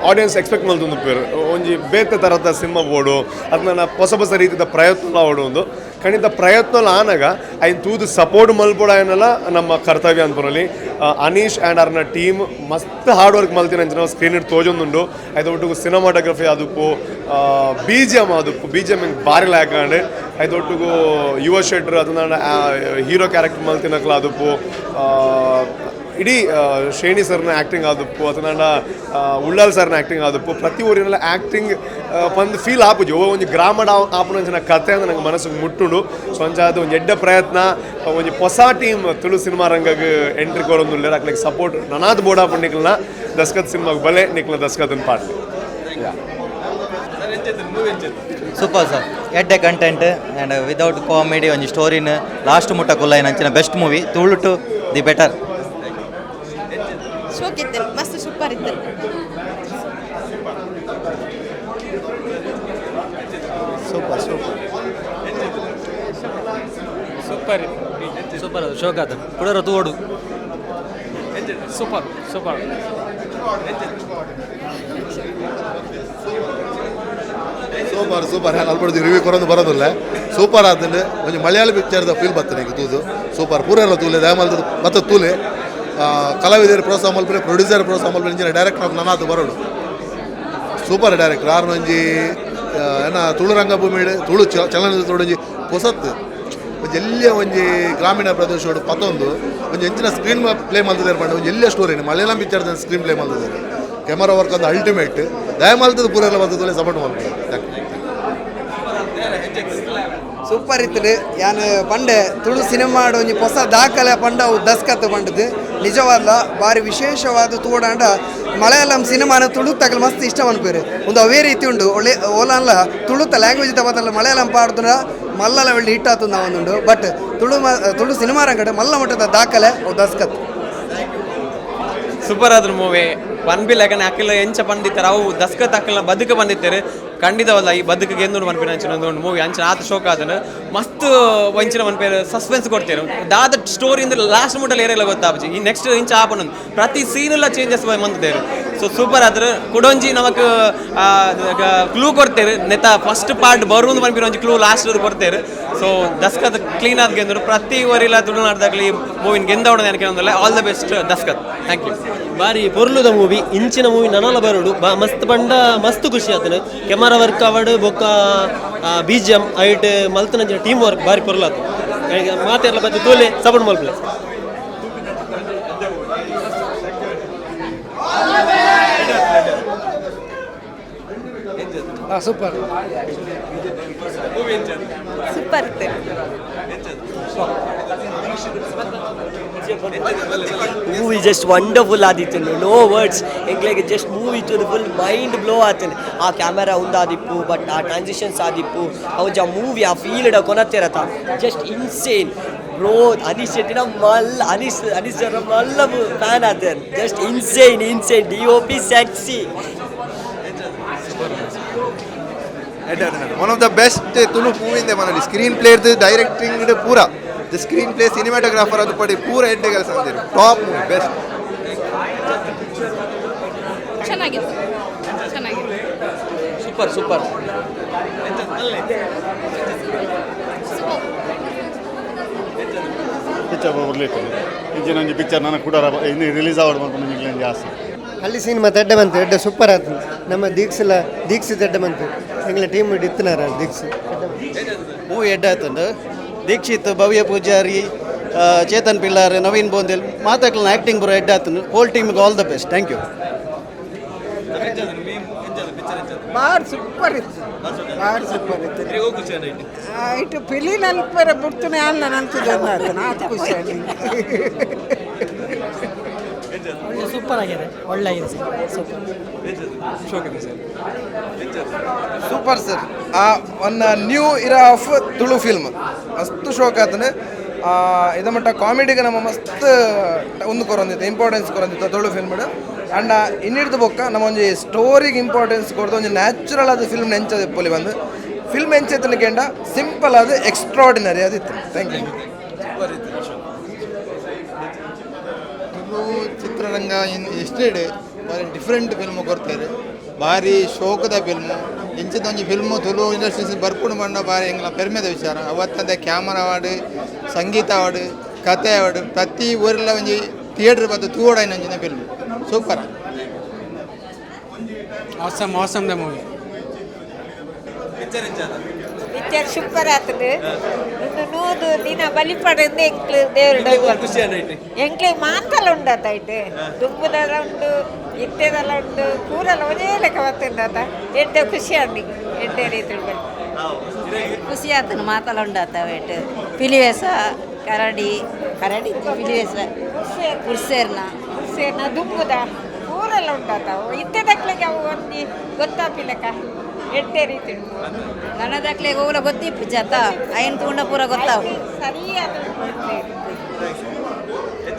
ಆಡಿಯನ್ಸ್ ಎಕ್ಸ್ಪೆಕ್ಟ್ ಮಲ್ತೊಂದು ಪೇರು ಒಂಜಿ ಬೇತೆ ಥರದ ಸಿನಿಮಾ ಬೋಡು ಅದನ್ನ ಹೊಸ ರೀತಿಯ ಪ್ರಯತ್ನ ಆವೊಂದು ಖಂಡಿತ ಪ್ರಯತ್ನ ಆನಾಗ ಐನ್ ತೂದು ಸಪೋರ್ಟ್ ಮಲ್ಪೋಡು ಏನಲ್ಲ ನಮ್ಮ ಕರ್ತವ್ಯ ಅನ್ಪುರಲ್ಲಿ. ಅನೀಶ್ ಆ್ಯಂಡ್ ಅವ್ರನ್ನ ಟೀಮ್ ಮಸ್ತ್ ಹಾರ್ಡ್ ವರ್ಕ್ ಮಲ್ತೀನಿ ಅಂಚ ನಾವು ಸ್ಕ್ರೀನ್ ಇಟ್ಟು ತೋಜೊಂದುಂಡು. ಐದು ಒಟ್ಟಿಗೂ ಸಿನಿಮಾಟೋಗ್ರಫಿ ಆದುಪ್ಪು ಬಿ ಜಿ ಎಮ್ ಹಿಂಗೆ ಭಾರಿ ಲಾಯಕಂಡು ಐದು ಒಟ್ಟಿಗೂ ಯುವ ಶೆಟ್ರ್ ಅದನ್ನ ಹೀರೋ ಕ್ಯಾರೆಕ್ಟರ್ ಮಲ್ತಿನಕ್ಲ ಆದುಪ್ಪು ಇಡೀ ಶ್ರೇಣಿ ಸರ್ನ ಆ್ಯಕ್ಟಿಂಗ್ ಆದುಪ್ಪು ಅದನ್ನ ಉಳ್ಳಾಲ್ ಸರ್ನ ಆ್ಯಕ್ಟಿಂಗ್ ಆದುಪ್ಪು ಪ್ರತಿ ಊರಿನೆಲ್ಲ ಆ್ಯಕ್ಟಿಂಗ್ ಒಂದು ಫೀಲ್ ಆಪುಜಿ ಒಂಜಿ ಗ್ರಾಮಡ ಆಪುನಂಚಿನ ಕತೆ ಅಂದ್ರೆ ನಂಗೆ ಮನಸ್ಸಿಗೆ ಮುಟ್ಟುಂಡು. ಸೊ ಅಂಚಾದ ಒಂದು ಎಡ್ಡೆ ಪ್ರಯತ್ನ ಒಂಜಿ ಹೊಸ ಟೀಮ್ ತುಳು ಸಿನಿಮಾ ರಂಗಕ್ಕೆ ಎಂಟ್ರಿ ಕೊರೊಂದುಲ್ಲೇರ್ ಅಕ್ಲಿಗೆ ಸಪೋರ್ಟ್ ನನಾದ್ ಬೋಡಾ ಪಂಡಿಕ್ಲನ ದಸ್ಕತ್ ಸಿನಿಮಾಗೆ ಬಲೆ ನಿಕ್ಲ ದಸ್ಕತನ್ ಪಾಡ್ಲಿ. Super sir. ಎಡ್ಡೆ ಕಂಟೆಂಟ್ ಆ್ಯಂಡ್ ವಿದೌಟ್ ಕಾಮಿಡಿ ಒಂಜಿ ಸ್ಟೋರಿನ ಲಾಸ್ಟ್ ಮುಟ್ಟ ಕುಲ್ಲಾಯಿನ ಅಂಚಿನ best movie Tulu to the better. ಶೋಕಿತ್ತು ಮಸ್ತ್ ಸೂಪರ್ ಇತ್ತು. ಸೂಪರ್ ಸೂಪರ್ ಸೂಪರ್ ಸೂಪರ್ ಶೋಕಾತ ಕುಡರ ತೋಡು ಸೂಪರ್ ಸೂಪರ್ ಸೂಪರ್ ಸೂಪರ್ ಅಲ್ಪಡ್ದು ರಿವ್ಯೂ ಕೊರೊಂದು ಬರೋದಿಲ್ಲ ಸೂಪರ್ ಆತಂಡು ಒಂಜಿ ಮಲಯಾಳಿ ಪಿಕ್ಚರ್ದ ಫೀಲ್ ಬರ್ತದೆ ಈಗ ತೂದು ಸೂಪರ್ ಪೂರ ಎಲ್ಲ ತೂಲೆ ದಯಮಲ್ದ ಮತ್ತೆ ತೂಲೆ ಕಲಾವಿದರ ಪ್ರೋತ್ಸಾಹ ಮಲ್ಪರೆ ಪ್ರೊಡ್ಯೂಸರ್ ಪ್ರೋತ್ಸಾಹ ಮಲ್ಪರೆ ಇಂಜಿನ ಡೈರೆಕ್ಟರ್ ನನಾತು ಬರೋಡು ಸೂಪರ್ ಡೈರೆಕ್ಟರ್ ಆರು ಒಂಜಿ ಏನ ತುಳು ರಂಗಭೂಮಿ ತುಳು ಚಲನಚಿತ್ರ ಒಂಜಿ ಹೊಸತ್ತು ಒಂಜಿ ಎಲ್ಲಿಯ ಒಂಜಿ ಗ್ರಾಮೀಣ ಪ್ರದೇಶೋಡು ಪತ್ತೊಂದು ಒಂಜಿ ಎಂಚಿನ ಸ್ಕ್ರೀನ್ ಪ್ಲೇ ಮಲ್ತದೇರು ಪಂಡ ಒಂಜಿ ಎಲ್ಲಿಯ ಸ್ಟೋರಿ ಮಲಯಾಳಂ ಪಿಕ್ಚರ್ದ ಸ್ಕ್ರೀನ್ ಪ್ಲೇ ಮಲ್ತದೇರು ಕ್ಯಾಮರಾ ವರ್ಕ್ ಅಂತ ಅಲ್ಟಿಮೇಟ್ ದಯಮಲ್ತದ ಪೂರ ಎಲ್ಲ ಬರ್ತದಲ್ಲೇ ಸಪೋರ್ಟ್ ಮಾಡ್ತಾರೆ. ಸೂಪರ್ ಇತ್ತು ಯಾನು ಪಂಡೆ ತುಳು ಸಿನಿಮಾಡು ಒಂಜಿ ಹೊಸ ದಾಖಲೆ ಪಂಡ ಅವು ದಸ್ಕತ್ ಪಂಡದು ನಿಜವಾದ ಭಾರಿ ವಿಶೇಷವಾದ ತೂಡಾಂಡ ಮಲಯಾಳಂ ಸಿನಿಮಾನ ತುಳು ತಗಲು ಮಸ್ತ್ ಇಷ್ಟ ಅನ್ಪೇರು ಒಂದು ಅವೇ ರೀತಿ ಉಂಡು ಒಳ್ಳೆ ಓಲನ್ಲ ತುಳುತ ಲ್ಯಾಂಗ್ವೇಜ್ ತಗೋತಲ್ಲ ಮಲಯಾಳಂ ಪಾಡ್ದ್ರ ಮಲ್ಲಲ ಒಳ್ಳೆ ಹಿಟ್ ಆತದ ನಾವೊಂದುಂಡು ಬಟ್ ತುಳು ಸಿನಿಮಾ ರಂಗಡೆ ಮಲ್ಲ ಮಟ್ಟದ ದಾಖಲೆ ಅವು ದಸ್ಕತ್. ಸೂಪರ್ ಆದ್ರ ಮೂವಿ ಒನ್ ಬಿ ಲೆಕ್ಕನ ಅಕ್ಕಿಲ್ಲ ಎಂಚ ಬಂದಿತ್ತಾರೆ ಅವು ದಸ್ಕತ್ ಅಕ್ಕಲ್ಲ ಬದುಕು ಬಂದಿತ್ತಾರೆ ಖಂಡಿತವಲ್ಲ ಈ ಬದುಕಿಗೆ ಎಂದು ಮನ್ಪೇರು ಅಂಚಿನ ಒಂದು ಮೂವಿ ಅಂಚಿನ ಆತ ಶೋಕ ಅದನ್ನು ಮಸ್ತ್ ವಂಚಿನ ಮನ್ಪೇರು ಸಸ್ಪೆನ್ಸ್ ಕೊಡ್ತೇವೆ ದಾದ ಸ್ಟೋರಿಯಿಂದ ಲಾಸ್ಟ್ ಮುಟ್ಟಲ್ಲಿ ಏರೆಲ್ಲ ಗೊತ್ತಾಪಿ ಈ ನೆಕ್ಸ್ಟ್ ಇಂಚ ಆಪನೊಂದು ಪ್ರತಿ ಸೀನೆಲ್ಲ ಚೇಂಜಸ್ ಬಂದಿದ್ದೇವೆ ಸೊ ಸೂಪರ್ ಆದ್ರೆ ಕುಡೊಂಜಿ ನಮಕ್ ಕ್ಲೂ ಕೊಡ್ತೇವೆ ನೆತ್ತ ಫಸ್ಟ್ ಪಾರ್ಟ್ ಬರುವುದು ಮನ್ಪೇರು ಒಂಜಿ ಕ್ಲೂ ಲಾಸ್ಟ್ ಕೊಡ್ತೇವೆ ಸೊ ದಸ್ಕತ್ ಕ್ಲೀನ್ ಆದ ಗೆಂದರು ಪ್ರತಿ ವರಿಲ್ಲ ತುಳುನಾಡ್ದಾಗಲಿ ಮೂವಿನ ಗೆಂದವಡ ನೆನಕೆ all the best Daskath. Thank you. ಬಾರಿ ಪೊರ್ಲುದ ಮೂವಿ ಇಂಚಿನ ಮೂವಿ ನನಲ ಬರೋಡು ಮಸ್ತ್ ಪಂಡ ಮಸ್ತ್ ಖುಷಿ ಆತನು ಕೆಮರಾ ವರ್ಕ್ ಅವಡ್ ಬೊಕ್ಕ BGM ಐಟ್ ಮಲ್ತನ ಟೀಮ್ ವರ್ಕ್ ಬಾರಿ ಪೊರ್ಲಾತ ಮಾತೆಲ್ಲ ಬದ್ದು ತೋಲೆ ಸಪೋರ್ಟ್ ಮಲ್ಪಲೆ. ಸೂಪರ್ ಸೂಪರ್ ಇತ್ತು. ಮೂವಿ ಜಸ್ಟ್ ವಂಡರ್ಫುಲ್ ಆದಿತ್ತು ನೋ ವರ್ಡ್ಸ್ ಎಂಕ್ಲೆಗೆ ಜಸ್ಟ್ ಮೂವಿ ಇತ್ತು ಫುಲ್ ಮೈಂಡ್ ಬ್ಲೋ ಆತನು ಆ ಕ್ಯಾಮೆರಾ ಉಂದಾದಿಪ್ಪು ಬಟ್ ಆ ಟ್ರಾನ್ಸಿಷನ್ಸ್ ಆದಿಪ್ಪು ಅವಂಜ ಮೂವಿ ಆ ಫೀಲ್ಡ್ ಕೊನತ್ತಿರತ್ತ ಜಸ್ಟ್ ಇನ್ಸೇನ್ ಬ್ರೋ. ಅನೀಶ್ ಶೆಟ್ಟಿನ ಅನೀಶ್ ಜರ ಮಲ್ಲ ಫ್ಯಾನ್ ಆತನು just insane DOP sexy. one of the best Tulu movie in the manali screen play the directing pura the screen play cinematographer adu padi pura edde ಕೆಲಸ ಅಂದಿರು top movie best. ಚೆನ್ನಾಗಿತ್ತು super super picture ಬರ್ಲಿಕ್ಕೆ ಇಂಜಿನ ಒಂಜಿ picture ನನಗೆ ಕೂಡ ಇನ್ನು release ಆವಡ್ ಮಾಡ್ಕೊಂಡು ನಿಮಗೆ ಜಾಸ್ತಿ ಹಳ್ಳಿ ಸಿನಿಮಾ ತೆಡ್ಡೆ ಬಂತು ಎಡ್ಡೆ ಸೂಪರ್ ಆಯ್ತು ನಮ್ಮ ದೀಕ್ಷಿತ್ ಎಡ್ಡೆ ಬಂತು ಎಂಗ್ಲ ಟೀಮ್ ಇತ್ತಿನಾರ ಮೂವಿ ಎಡ್ಡೆ ಆಯ್ತಂಡು ದೀಕ್ಷಿತ್ ಭವ್ಯ ಪೂಜಾರಿ ಚೇತನ್ ಪಿಲ್ಲಾರ್ ನವೀನ್ ಬೋಂದೆಲ್ ಮಾತಾಡ್ಲನ್ನ ಆ್ಯಕ್ಟಿಂಗ್ ಬರೋ ಎಡ್ಡೆ ಆಯ್ತು ಹೋಲ್ ಟೀಮಿಗೆ all the best. Thank you. ಭಾಳ ಸೂಪರ್ ಇತ್ತು ಇಟ್ಟು ಪಿಲಿ ನಲ್ಪರ ಬಿಡ್ತಾನೆ ಅಲ್ಲ ನಂತಿದ್ದ ಖುಷಿ ಸೂಪರ್ ಆಗಿದೆ ಒಳ್ಳೆ ಸೂಪರ್ ಸರ್ ಒನ್ ನ್ಯೂ ಇರಾ ಆಫ್ ತುಳು ಫಿಲ್ಮ್ ಮಸ್ತ್ ಶೋಕ್ ಆತನು ಇದ ಮಟ್ಟ ಕಾಮಿಡಿಗೆ ನಮ್ಮ ಮಸ್ತ್ ಒಂದು ಕೊರೊಂದಿತ್ತು ಇಂಪಾರ್ಟೆನ್ಸ್ ಕೊರೊಂದಿತ್ತು ತುಳು ಫಿಲ್ಮ್ ಅಂಡ ಇನ್ನಿಡ್ದು ಬೊಕ್ಕ ನಮ್ಮ ಒಂಜಿ ಸ್ಟೋರಿಗೆ ಇಂಪಾರ್ಟೆನ್ಸ್ ಕೊಡ್ದು ಒಂಜಿ ನ್ಯಾಚುರಲ್ ಆದ ಫಿಲ್ಮ್ ನೆಂಚದ ಪೊಲಿ ಬಂದು ಫಿಲ್ಮ್ ಎಂಚೆತ್ತನ ಕೆಂಡ ಸಿಂಪಲ್ ಆದ ಎಕ್ಸ್ಟ್ರಾರ್ಡಿನರಿ ಅದಿತ್ತು. Thank you. ತುಳು ಚಿತ್ರರಂಗ ಎಷ್ಟೇಡೆ ಬಾರಿ ಡಿಫ್ರೆಂಟ್ ಫಿಲ್ಮ್ ಕೊಡ್ತಾರೆ ಭಾರಿ ಶೋಕದ ಫಿಲ್ಮು ಇಂಚಿದೊಂದು ಫಿಲ್ಮು ತುಳು ಇಂಡಸ್ಟ್ರೀಸ್ ಬರ್ಪುಡು ಬಂಡ ಭಾರಿ ಎಂಗ್ಲ ಪೆರ್ಮೆದ ವಿಚಾರ ಅವತ್ತದ ಕ್ಯಾಮರಾ ಅವಾರ್ಡ್ ಸಂಗೀತ ಅವಾರ್ಡ್ ಕತೆ ಅವಾರ್ಡ್ ಪ್ರತಿ ಊರೆಲ್ಲ ಒಂಜಿ ಥಿಯೇಟ್ರ್ ಬಂದು ತೂವಡಾಯಿನ ಒಂಜಿನ film super awesome the movie picture super ಆಗ್ತದೆ ನೋದು ದಿನ ಬಲಿಪಡೆಂದು ಎಂಕ್ಲು ದೇವರು ಎಂಕ್ಲೆ ಮಾತಲ್ಲ ಉಂಡಾತಾಯ್ತು ದುಂಬುದೆಲ್ಲ ಉಂಡು ಇತ್ತೆದೆಲ್ಲ ಉಂಡು ಕೂರೆಲ್ಲ ಒಂದೇ ಲೆಕ್ಕ ಬರ್ತಂಡಾತ ಎಡ್ಡೆ ಖುಷಿ ಆಡಿ ಎಡ್ಡೆ ರೀತಿ ಖುಷಿ ಆತನು ಮಾತಲ್ಲ ಉಂಡಾತ ಎಡ್ಡೆ ಪಿಲಿವೇಸ ಕರಡಿ ಪಿಲಿವೇಸ ಕುರ್ಸೇರ್ನ ದುಂಬುದ ಕೂರೆಲ್ಲ ಉಂಡಾತಾವು ಇತ್ತೆದಕ್ಲೆಗೆ ಅವು ಒಂದು ಗೊತ್ತಾಪಿಲ್ಲಕ ಎಡ್ಡೆ ರೀತಿ ನನ್ನದಕ್ಲೆ ಹೋಗಲ ಗೊತ್ತಿಪ್ಪು ಜಾತ ಐನ್ ತೂಂಡ ಪೂರ ಗೊತ್ತಾವು ಸರಿಯಾದ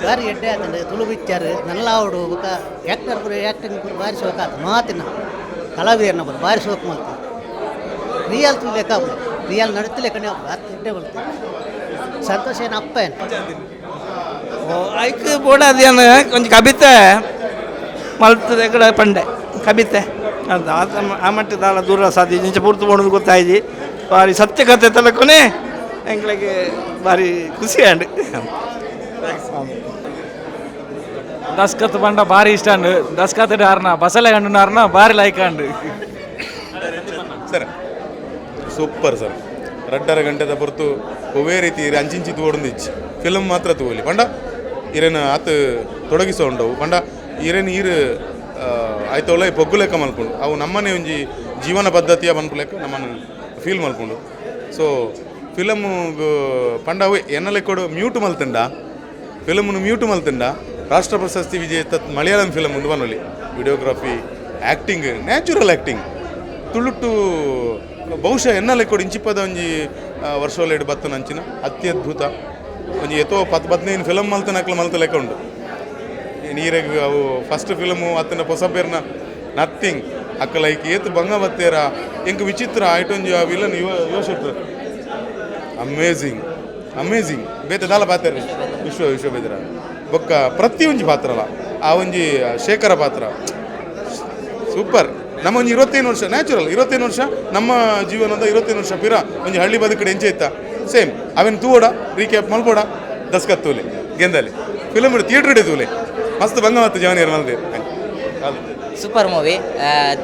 ಬಾರಿ ಎಡ್ಡೆ ಆತಂಡೆ ತುಳು ಪಿಕ್ಚರ್ ನಲ್ಲ ಆವಡು ಬೊಕ ಆ್ಯಕ್ಟರ್ ಪೂರ ಆ್ಯಕ್ಟಿಂಗ್ ಪೂರ ಭಾರಿ ಶೋಕ ಆತ ಮಾತಿನ ಕಲಾವಿದರ್ನ ಪೂರ ಭಾರಿ ಶೋಕ ಮಾಡ್ತು ರಿಯಲ್ ತು ಲೆಕ್ಕ ರಿಯಲ್ ನಡೀತು ಲೆಕ್ಕನೇ ಅತ್ತು ಎಡ್ಡೆ ಬರ್ತದೆ ಸಂತೋಷ ಏನು ಅಪ್ಪ ಏನು ಐಕ್ ಬೋಡಾದೇನು ಕೊಂಚ ಕಬಿತೆ ಮಲ್ತದೆ ಕಡೆ ಪಂಡೆ ಕಬಿತೆ ಅದು ಆ ಮಟ್ಟದ ದೂರ ಸಾಧ್ಯ ಇಂಚ ಪೂರ್ತಿ ಮಾಡೋದು ಗೊತ್ತಾಯ್ತು ಭಾರಿ ಸತ್ಯ ಕಥೆ ತಲಕೊನೆ ಎಂಗಳಿಗೆ ಭಾರಿ ಖುಷಿ ಅಂಡ್ ದಸ್ಕತ್ ಬಂಡ ಭಾರಿ ಇಷ್ಟ ಅಂಡು ದಸ್ಕತ್ ಆರ್ನ ಬಸಲೆ ಗಂಡುನಾರ್ನ ಭಾರಿ ಲೈಕ್ ಅಂಡು ಸರ್ ಸೂಪರ್ ಸರ್ 2.5 ಗಂಟೆದ ಹೊರತು ಒವೇ ರೀತಿ ಅಂಚಿಂಚಿ ತೋಡೊಂದಿಚ್ಚಿ ಫಿಲಮ್ ಮಾತ್ರ ತೋಲಿ ಪಂಡ ಇರೇನು ಆತ ತೊಡಗಿಸೋ ಉಂಡವು ಪಂಡ ಇರೇನು ಈರು ಆಯ್ತವಲ್ಲ ಪೊಗ್ಗು ಲೆಕ್ಕ ಮಲ್ಕೊಂಡು ಅವು ನಮ್ಮನೆ ಒಂಜಿ ಜೀವನ ಪದ್ಧತಿಯ ಮನ್ಪುಲೆಕ್ಕ ನಮ್ಮನ್ನು ಫೀಲ್ ಮಲ್ಕೊಂಡು ಸೊ ಫಿಲಮು ಪಂಡ ಅವು ಎನ್ನ ಲೆಕ್ಕೋಡು ಮ್ಯೂಟ್ ಮಲ್ತಂಡ ಫಿಲಮನ್ನು ಮ್ಯೂಟ್ ಮಲ್ತಂಡ ರಾಷ್ಟ್ರ ಪ್ರಶಸ್ತಿ ವಿಜೇತ ಮಲಯಾಳಂ ಫಿಲಮ್ ಒಂದು ಬನ್ನೊಲಿ ವಿಡಿಯೋಗ್ರಫಿ ಆ್ಯಕ್ಟಿಂಗ್ ನ್ಯಾಚುರಲ್ ಆ್ಯಕ್ಟಿಂಗ್ ತುಳುಟು ಬಹುಶಃ ಎನ್ನ ಲೆಕ್ಕೋಡು ಇಂಚಿಪ್ಪದ ಒಂಜಿ ವರ್ಷೋಲೆಡು ಬತ್ತನ ಅಂಚಿನ ಅತ್ಯದ್ಭುತ ಒಂಜಿ ಎತ್ತೋ 10-15 ಫಿಲಮ್ ಮಲ್ತನಕ್ಲ ಮಲ್ತ ಲೆಕ್ಕ ಉಂಡು ನೀರಿಗೆ ಅವು ಫಸ್ಟ್ ಫಿಲಮು ಅತ್ತನ ಹೊಸಬೇರ್ನ ನಥಿಂಗ್ ಅಕ್ಕ ಲೈಕ್ ಏತ್ ಬಂಗ ಬತ್ತೇರ ಎಂಕ್ ವಿಚಿತ್ರ ಆಯ್ಟೊಂಜಿ ಆ ವಿಲನ್ ಯೋಶೆಟ್ರ್ ಅಮೇಝಿಂಗ್ ಅಮೇಝಿಂಗ್ ಬೇತೆ ದಾಲ ಪಾತ್ರ ವಿಶ್ವ ಬೇದರ ಬೊಕ್ಕ ಪ್ರತಿಯೊಂಜಿ ಪಾತ್ರ ಅಲ್ಲ ಆ ಒಂಜಿ ಶೇಖರ ಪಾತ್ರ ಸೂಪರ್ ನಮ್ಮ ಒಂಜಿ 25 ವರ್ಷ ನ್ಯಾಚುರಲ್ 25 ವರ್ಷ ನಮ್ಮ ಜೀವನದ 25 ವರ್ಷ ಪಿರ ಒಂಜಿ ಹಳ್ಳಿ ಬದುಕಡೆ ಎಂಚೆ ಇತ್ತ ಸೇಮ್ ಅವೇನು ತೂವೋಡ ರೀಕ್ಯಾಪ್ ಮಲ್ಬೋಡ ದಸ್ಕತ್ ತೂಲೆ ಗೆಂದಲ್ಲಿ ಫಿಲಮ್ ಥಿಯೇಟರ್ ಇಡೀ ತೂಲೆ ಮಸ್ತ್ ಬಂಗ ಮತ್ತು ಜವನಿಯರ್ ಮಲ್ದೆ ಸೂಪರ್ ಮೂವಿ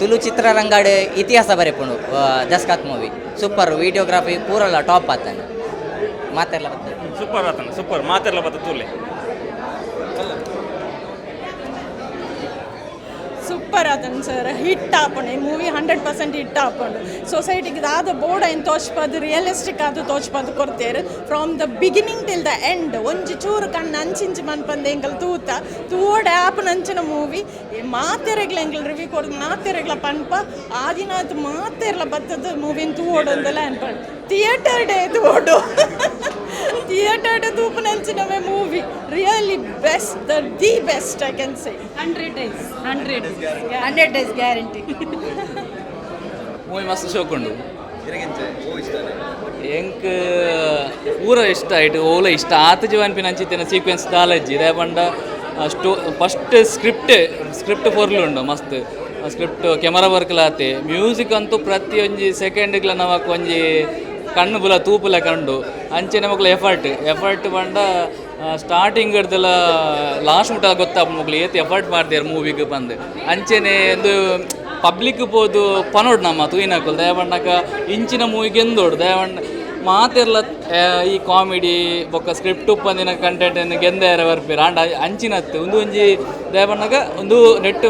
ತುಳು ಚಿತ್ರರಂಗಡ್ ಇತಿಹಾಸ ಬರೆಪುಂಡು Daskat movie super videography ಪೂರಲ್ಲ top ಆತನ ಮಾತೆಲ್ಲ ಸೂಪರ್ ಆತನ ಸೂಪರ್ ಮಾತೆಲ್ಲ ಬತ್ತ ತೂಲೆ ಸೂಪರ್ ಆತನ ಸರ್ ಹಿಟ್ ಆಪಣೆ ಮೂವಿ 100% ಹಿಟ್ ಆಪಂಡು ಸೊಸೈಟಿಗೆ ದಾದ ಬೋರ್ಡ್ ಏನು ತೋಚ್ಪದು ರಿಯಲಿಸ್ಟಿಕ್ ಆದ ತೋಚ್ಪದು ಕೊಡ್ತೇರು from the beginning till the end ಒಂಜಿ ಚೂರು ಕಣ್ಣು ಅಂಚಿಂಚು ಮನ್ಪಂದು ಎಂಕಲ್ ತೂವೋಡ ಆಪನ ಅಂಚಿನ ಮೂವಿ ಮಾತೆರೆಗ್ಲ ಎಂಕಲ್ ರಿವ್ಯೂ ಕೊಡ್ದು ಮಾತೆರೆಗ್ಲ ಪನ್ಪ ಆದಿನಾತ್ ಮಾತೆರ್ಲ ಬತ್ತದ ಮೂವಿನ ತೂವೋಡೊಂದೆಲ್ಲ ಅನ್ಪಂಡು ಥಿಯೇಟರ್ ಡೇ ತೂವೋಡು ಥಿಯೇಟರ್ ಡೇ ತೂಪನಂಚಿನವೇ movie really best the best I can say 100 days guarantee movie ಮಸ್ತ್ ಶೋಕುಂಡು ಎಂಕ್ ಪೂರ ಇಷ್ಟ ಆಯ್ತು ಓಲ ಇಷ್ಟ ಆತ ಜೀವನ್ ಪಿನ ಅಂಚಿತ್ತಿನ ಸೀಕ್ವೆನ್ಸ್ ದಾಲಜ್ಜಿ ಇದೇ ಪಂಡ ಫಸ್ಟ್ ಸ್ಕ್ರಿಪ್ಟ್ ಪೊರ್ಲುಂಡು ಮಸ್ತ್ ಸ್ಕ್ರಿಪ್ಟ್ ಕೆಮರಾ ವರ್ಕ್ಲಾತೆ ಮ್ಯೂಸಿಕ್ ಅಂತೂ ಪ್ರತಿಯೊಂಜಿ ಸೆಕೆಂಡ್ಗ್ಲ ನಮಕ್ ಒಂಜಿ ಕಣ್ಣು ಬುಲ ತೂಪುಲ ಕಂಡು ಅಂಚೆ ನಮಕ್ಲ ಎಫರ್ಟ್ ಪಂಡ ಸ್ಟಾರ್ಟಿಂಗ್ ಹಿಡ್ದೆಲ್ಲ ಲಾಸ್ಟ್ ಮುಟ್ಟ ಗೊತ್ತಾಪ ಮಕ್ಳು ಏತ್ ಎಫರ್ಟ್ ಮಾಡ್ತಾರೆ ಮೂವಿಗೆ ಬಂದು ಅಂಚೆನೆ ಒಂದು ಪಬ್ಲಿಕ್ ಪೋದು ಪನೋಡು ನಮ್ಮ ತೂಯಿನಕಲ್ ದಯಪಂಡಕ ಇಂಚಿನ ಮೂವಿಗೆ ಎಂದೋಡು ದಯಪಂಡ ಮಾತೆರ್ಲ ಈ ಕಾಮಿಡಿ ಬೊಕ್ಕ ಸ್ಕ್ರಿಪ್ಟ್ ಉಪ್ಪಂದಿನ ಕಂಟೆಂಟ್ ಗೆಂದೇರ ಬರ್ಪೇರು ಆಂಡ ಅಂಚಿನತ್ತು ಒಂಜಿ ದಯಪಂಡಕ ಒಂದು ನೆಟ್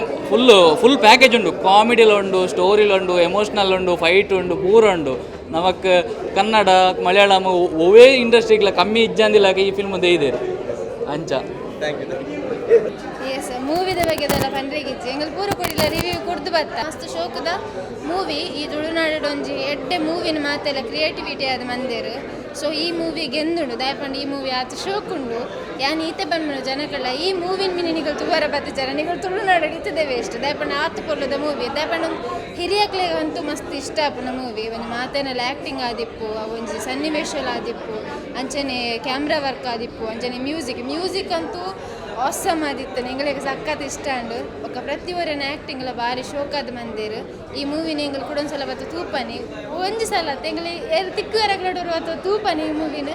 ಫುಲ್ ಪ್ಯಾಕೇಜ್ ಉಂಡು ಕಾಮಿಡಿಲ ಉಂಡು ಸ್ಟೋರಿಲ ಉಂಡು ಎಮೋಷ್ನಲ್ ಉಂಡು ಫೈಟ್ ಉಂಡು ಪೂರ ಉಂಡು ನಮಕ್ ಕನ್ನಡ ಮಲಯಾಳಂ ಒವೇ ಇಂಡಸ್ಟ್ರಿಗ್ಲ ಕಮ್ಮಿ ಇಜ್ಜಂದಿಲ್ಲ ಈ ಫಿಲ್ಮ್ ಇದೆ ಅಂಚ ಎಸ್ ಮೂವಿದ ಬಗ್ಗೆ ಅದೆಲ್ಲ ಪಂಡ್ರಿಗಿಚ್ಚಿ ಎಂಗಲ್ ಪೂರ ಕೊಡಿಲ್ಲ ರಿವ್ಯೂ ಕೊಡ್ದು ಬತ್ತ ಮಸ್ತ್ ಶೋಕದ ಮೂವಿ ಈ ತುಳುನಾಡೊಂಜಿ ಎಡ್ಡೆ ಮೂವಿನ ಮಾತೆಲ್ಲ ಕ್ರಿಯೇಟಿವಿಟಿ ಆದ ಮಂದೇರು ಸೊ ಈ ಮೂವಿ ಗೆಂದುಂಡು ದಯಪಂಡು ಈ ಮೂವಿ ಆತ ಶೋಕುಂಡು ಯಾನ್ ಈತೆ ಬಂದ್ಮನ ಜನಗಳ ಈ ಮೂವಿನ ಮಿನಿಗಳು ತುವರ ಬತ್ತ ಜನ ನಿಗಳು ತುಳುನಾಡು ಇತ್ತದೇ ವೇಸ್ಟ್ ದಯಪಂಡು ಆತು ಕೊಲ್ಲದ ಮೂವಿ ದಯಪಂಡು ಹಿರಿಯಕ್ಲೆ ಅಂತೂ ಮಸ್ತ್ ಇಷ್ಟ ಆಪುನ ಮೂವಿ ಒಂದು ಮಾತೇನೆಲ್ಲ ಆ್ಯಕ್ಟಿಂಗ್ ಆದಿಪ್ಪು ಒಂಜಿ ಸನ್ನಿವೇಶಲ್ ಆದಿಪ್ಪು ಅಂಚನೆ ಕ್ಯಾಮ್ರಾ ವರ್ಕ್ ಆದಿಪ್ಪು ಅಂಚನೆ ಮ್ಯೂಸಿಕ್ ಅಂತೂ ಆಸಮ್ ಆದಿತ್ತು ನಿಂಗಳಿಗೆ ಸಖತ್ ಇಷ್ಟ ಅಂಡು ಒಕ್ಕ ಪ್ರತಿಯೊರನ ಆ್ಯಕ್ಟಿಂಗ್ಲ ಭಾರಿ ಶೋಕಾದ ಮಂದಿರು ಈ ಮೂವಿ ನಿಂಗಳು ಕೂಡ ಒಂದ್ಸಲ ಬತ್ತು ತೂಪನಿ ಒಂಜಿ ಸಲ ತೆಂಗಲಿ ತಿಕ್ಕುವರಗಳೋಡು ಅಥವಾ ತೂಪನಿ ಈ ಮೂವಿನ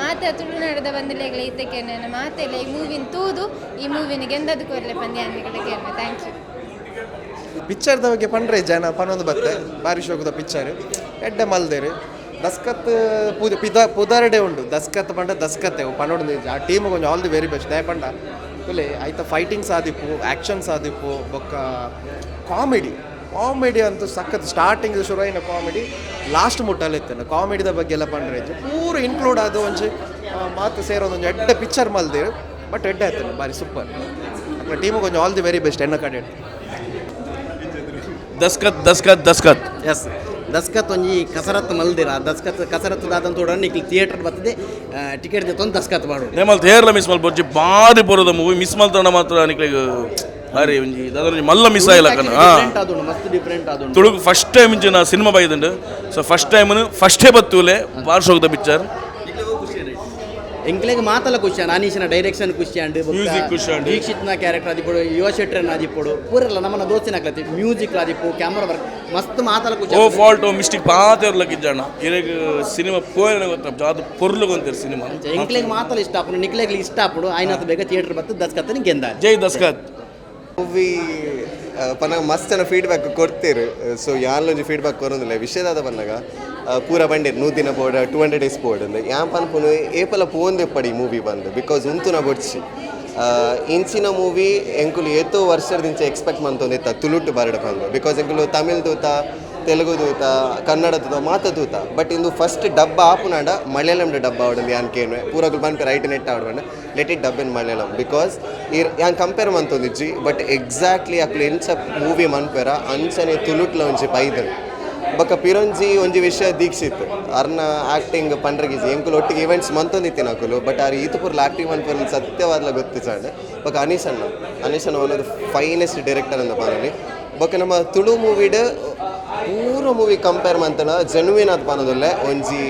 ಮಾತೆ ತುಳುನಾಡದ ಬಂದಿಲೆಗಳ ಇತ್ತಕ್ಕೆ ಮಾತೆಲ್ಲ ಈ ಮೂವಿನ ತೂದು ಈ ಮೂವಿನ ಗೆಂದದ್ದು ಕೋರ್ಲೆ ಪಂದ್ಯ ಅಂದ್ಬಿಟ್ಟಕ್ಕೆ ಥ್ಯಾಂಕ್ ಯು ಪಿಕ್ಚರ್ದ ಬಗ್ಗೆ ಪಂಡ್ರೆ ಜನ ಪನ್ನೊಂದು ಬತ್ತೆ ಭಾರಿ ಶೋಕದ ಪಿಕ್ಚರ್ ಎಡ್ಡೆ ಮಲ್ದೇರು ದಸ್ಕತ್ ಪುದಾರಡೆ ಉಂಡು ದಸ್ಕತ್ ಪಂಡ ದಸ್ಕತ್ತೆ ಪನ್ನೊಂದು ಆ ಟೀಮ್ ಕೊಂಚ ಆಲ್ ದಿ ವೆರಿ ಬೆಸ್ಟ್ ದಯ ಪಂಡ ತುಲೆ ಆಯ್ತ ಫೈಟಿಂಗ್ಸ್ ಆದಿಪ್ಪು ಆ್ಯಕ್ಷನ್ಸ್ ಆದಿಪ್ಪು ಬೊಕ್ಕ ಕಾಮಿಡಿ ಅಂತೂ ಸಖತ್ ಸ್ಟಾರ್ಟಿಂಗ್ ಶುರುವಿನ ಕಾಮಿಡಿ ಲಾಸ್ಟ್ ಮುಟ್ಟಲ್ಲಿತ್ತೇನೆ ಕಾಮಿಡಿದ ಬಗ್ಗೆ ಎಲ್ಲ ಪಂಡ್ರೆ ಪೂರ ಇನ್ಕ್ಲೂಡ್ ಆದ ಒಂಜಿ ಮಾತು ಸೇರೋದೊಂದು ಎಡ್ಡೆ ಪಿಕ್ಚರ್ ಮಲ್ದೇರು ಬಟ್ ಎಡ್ಡೆ ಆಯ್ತಾನೆ ಭಾರಿ ಸೂಪರ್ ಟೀಮ್ ಕೊಂಚ ಆಲ್ ದಿ ವೆರಿ ಬೆಸ್ಟ್ ಎನ್ನ ಕಡೆ ದಸ್ಕತ್ ದಸ್ಕತ್ ದಸ್ಕತ್ ಎಸ್ ದಸ್ಕತ್ ಒಂಜಿ ಕಸರತ್ತು ಮಲ್ದಿರ ಕಸರತ್ತು ದಾದಂತ ತೋಡನ್ನು ನಿಕ್ಲಿ ಥಿಯೇಟರ್ ಬರ್ತದೆ ಟಿಕೆಟ್ ಜೊತೆ ದಸ್ಕತ್ ಮಾಡು ನೇಮಲ್ ಥಿಯೇಟರ್ ಮಿಸ್ ಮಲ್ಪೊಚ್ಚಿ ಬಾರಿ ಬರೋದ ಮೂವಿ ಮಿಸ್ ಮಲ್ತಂಡ ಮಾತ್ರ ನಿಕ್ಲಿಗೆ ಬಾರಿ ಒಂಜಿ ದಾದ ಮಲ್ಲ ಮಿಸ್ ಆಗಿಲ್ಲ ಮಸ್ತ್ ಡಿಫ್ರೆಂಟ್ ಆದುಂಡು ತುಳುಗು ಫಸ್ಟ್ ಟೈಮ್ ಇಂಚಿನ ಸಿನಿಮಾ ಬೈದುಂಡು ಸೊ ಫಸ್ಟ್ ಟೈಮ್ ಫಸ್ಟೇ ಬತ್ತೂಲೆ ಬಾರಿ ಶೋಕದ ಪಿಕ್ಚರ್ ಎಂಕ್ಲೆಗ್ ಮಾತಲ್ಲ ಖುಷಿ ಅನೀಶನ ಡೈರೆಕ್ಷನ್ ಖುಷಿ ಅಂಡು Music ಖುಷಿ ಅಂಡು. ದೀಕ್ಷಿತ್ನ ಕ್ಯಾರೆಕ್ಟರ್ ಆದಿಪ್ಪಡು ಯುವ ಶೆಟ್ರನ್ ಆದಿಪ್ಪಡು ಪೂರಲ್ಲ ನಮ್ಮನ್ನ ದೋಸ್ತಿನ ಆಗ್ಲತಿ ಮ್ಯೂಸಿಕ್ ಆದಿಪ್ಪು ಕ್ಯಾಮರಾ ವರ್ಕ್ ಮಸ್ತ್ ಮಾತಲ್ಲ ಖುಷಿ ಓ ಫಾಲ್ಟ್ ಮಿಸ್ಟೇಕ್ ಪಾತಿರ್ಲಕ್ಕಿದ್ದಾಣ ಇರಗ ಸಿನಿಮಾ ಪೋಯನ ಗೊತ್ತ ಅದು ಪೊರ್ಲು ಗೊಂತಿರ್ ಸಿನಿಮಾ ಎಂಕ್ಲೆಗ್ ಮಾತಲ್ಲ ಇಷ್ಟ ಆಪುಡು ನಿಕ್ಲೆಗ್ ಇಷ್ಟ ಆಪುಡು ಆಯ್ನತ್ತು ಬೇಗ ಥಿಯೇಟರ್ ಬತ್ತು ದಸ್ಕತ್ತನಿ ಗೆಂದ ಜೈ ದಸ್ಕತ್ ಮೂವಿ ಪನ್ನ ಮಸ್ತ್ ಜನ ಫೀಡ್ಬ್ಯಾಕ್ ಕೊಡ್ತೀರು ಸೊ ಯಾನ್ಲೊಂಜಿ ಫೀಡ್ಬ್ಯಾಕ್ ಕೊರೊಂದಿಲ್ಲ ವಿಷಯದಾದ ಪನ್ನಗ ಪೂರ ಬಂಡೇರು 100 ದಿನ ಬೋರ್ಡ್ 200 days ಬೋರ್ಡ್ ಅಂದು ಯಾನ್ ಪನ್ಪುನು ಏಪಲ ಪೋಂದೆ ಪಡಿ ಮೂವಿ ಬಂದು ಬಿಕಾಸ್ ಉಂತುನ ಬೊಡ್ಚಿ ಇಂಚಿನ ಮೂವಿ ಎಂಕುಲು ಏತೋ ವರ್ಷದಿಂಚ ಎಕ್ಸ್ಪೆಕ್ಟ್ ಮಂತೊಂದಿತ್ತ ತುಳುಟು ಬರಡ ಬಂದು ಬಿಕಾಸ್ ಎಂಕುಲು ತಮಿಳ್ ದೂತ ತೆಲುಗು ದೂತ ಕನ್ನಡ ದೂತ ಮಾತ ದೂತ ಬಟ್ ಇಂದು ಫಸ್ಟ್ ಡಬ್ಬ ಆಪುನಾಡ ಮಲಯಾಳಂ ಡಬ್ಬ ಆವಡಂದು ಯಾನ್ ಕೇನ್ವೆ ಪೂರಗುಲು ಬಂಪೆ ರೈಟ್ ನೆಟ್ ಆವಡ let it dub in Malayalam because ಯಾನ್ ಕಂಪೇರ್ ಮಂತೊಂದಿಜ್ಜಿ ಬಟ್ ಎಕ್ಸಾಕ್ಟ್ಲಿ ಅಕ್ಲು ಎಂಚ ಮೂವಿ ಮನ್ಪೆರ ಅಂಚನೆ ತುಳುಟ್ಲ ಒಂಜಿ ಪೈದನ್ ಬೊಕ್ಕ ಪಿರೊಂಜಿ ಒಂಜಿ ವಿಷಯ ದೀಕ್ಷಿತ್ ಅರ್ನ ಆ್ಯಕ್ಟಿಂಗ್ ಪಂಡ್ರಗಿಜಿ ಎಂಕುಲು ಒಟ್ಟಿಗೆ ಈವೆಂಟ್ಸ್ ಮಂತೊಂದಿತ್ತಿನ ಅಕುಲು ಬಟ್ ಆರು ಈತಪುರ್ಲ ಆ್ಯಕ್ಟಿಂಗ್ ಮನ್ಪುರ್ಲಿ ಸತ್ಯವಾದ್ಲ ಗೊತ್ತಿಸಾಂಡ್ ಬೊಕ್ಕ ಅನೀಶಣ್ಣ one of the finest director ಅಂತ ಪಾನಲ್ಲಿ ಬೊಕ್ಕ ನಮ್ಮ ತುಳು ಮೂವಿಡ್ ಪೂರ ಮೂವಿ ಕಂಪೇರ್ ಮಂತನ ಜೆನ್ಯೂನ್ ಆದ ಪಾನದಲ್ಲೇ ಒಂಜಿ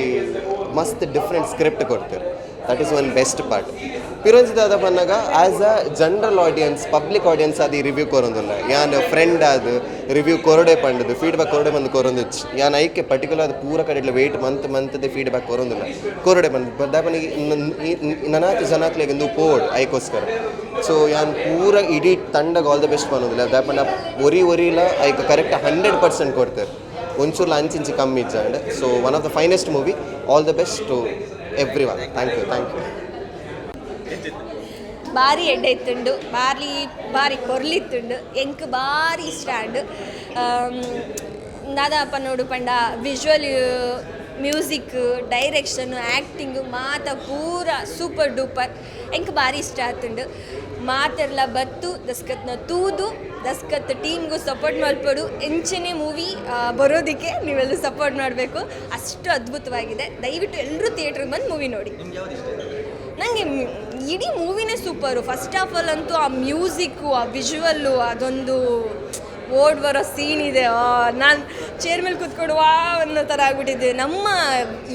ಮಸ್ತ್ ಡಿಫ್ರೆಂಟ್ ಸ್ಕ್ರಿಪ್ಟ್ ಕೊಡ್ತಾರೆ that is one best part ಪಿರೊಂಜಿದಾದ ಪನ್ನಾಗ as a general audience public audience ಅದು ರಿವ್ಯೂ ಕೊರೊಂದಿಲ್ಲ ಯಾನ್ ಫ್ರೆಂಡ್ ಅದು ರಿವ್ಯೂ ಕೊರಡೆ ಪಂಡದು ಫೀಡ್ಬ್ಯಾಕ್ ಕೊರಡೆ ಬಂದು ಕೊರೊಂದಿಚ್ಚು ಯಾನ್ ಐಕೆ ಪರ್ಟಿಕ್ಯುಲರ್ ಅದು ಪೂರ ಕಡೆ ವೆಯ್ಟ್ ಮಂತ್ದೆ ಫೀಡ್ಬ್ಯಾಕ್ ಕೊರೊಂದಿಲ್ಲ ಕೊರಡೆ ಬಂದು ಬದಾಪನಿಗೆ ನನಾತು ಜನಕ್ಲೆಗೆ ಒಂದು ಪೋಡ್ ಐಕೋಸ್ಕರ ಸೊ ಯಾನ್ ಪೂರ ಇಡೀ ತಂಡಗೆ ಆಲ್ ದ ಬೆಸ್ಟ್ ಪನ್ನೋದಿಲ್ಲ ದಾಪನ ಒರಿಲ ಐಕೆ ಕರೆಕ್ಟ್ 100% ಕೊಡ್ತಾರೆ ಒಂಚೂರ್ಲ ಅಂಚಿಂಚಿ ಕಮ್ಮಿ ಇಜ್ಜಾಂಡ್ so one of the finest movie all the best to everyone thank you ಭಾರಿ ಎಡ್ಡೆ ಇತ್ತುಂಡು ಭಾರಿ ಕೊರ್ಲಿತ್ತುಂಡು ಎಂಕ್ ಭಾರಿ ಇಷ್ಟ ಆಂಡು ದಾದಾಪ ನೋಡು ಪಂಡ ವಿಜುವಲ್ ಮ್ಯೂಸಿಕ್ ಡೈರೆಕ್ಷನ್ ಆ್ಯಕ್ಟಿಂಗು ಮಾತ ಪೂರ ಸೂಪರ್ ಡೂಪರ್ ಎಂಕ್ ಭಾರಿ ಇಷ್ಟ ಆತುಂಡು ಮಾತೆಲ್ಲ ಬತ್ತು ದಸ್ಕತ್ನ ತೂದು ದಸ್ಕತ್ ಟೀಮ್ಗೂ ಸಪೋರ್ಟ್ ಮಾಡ್ಕೊಡು ಎಂಚನೇ ಮೂವಿ ಬರೋದಕ್ಕೆ ನೀವೆಲ್ಲರೂ ಸಪೋರ್ಟ್ ಮಾಡಬೇಕು ಅಷ್ಟು ಅದ್ಭುತವಾಗಿದೆ ದಯವಿಟ್ಟು ಎಲ್ಲರೂ ಥಿಯೇಟ್ರಿಗೆ ಬಂದು ಮೂವಿ ನೋಡಿ ನನಗೆ ಇಡೀ ಮೂವಿನೇ ಸೂಪರು ಫಸ್ಟ್ ಆಫ್ ಆಲ್ ಅಂತೂ ಆ ಮ್ಯೂಸಿಕ್ಕು ಆ ವಿಜುವಲ್ಲು ಅದೊಂದು ಓಡ್ ಬರೋ ಸೀನ್ ಇದೆ ನಾನು ಚೇರ್ ಮೇಲೆ ಕೂತ್ಕೊಂಡು ಅನ್ನೋ ಥರ ಆಗ್ಬಿಟ್ಟಿದ್ದೆ ನಮ್ಮ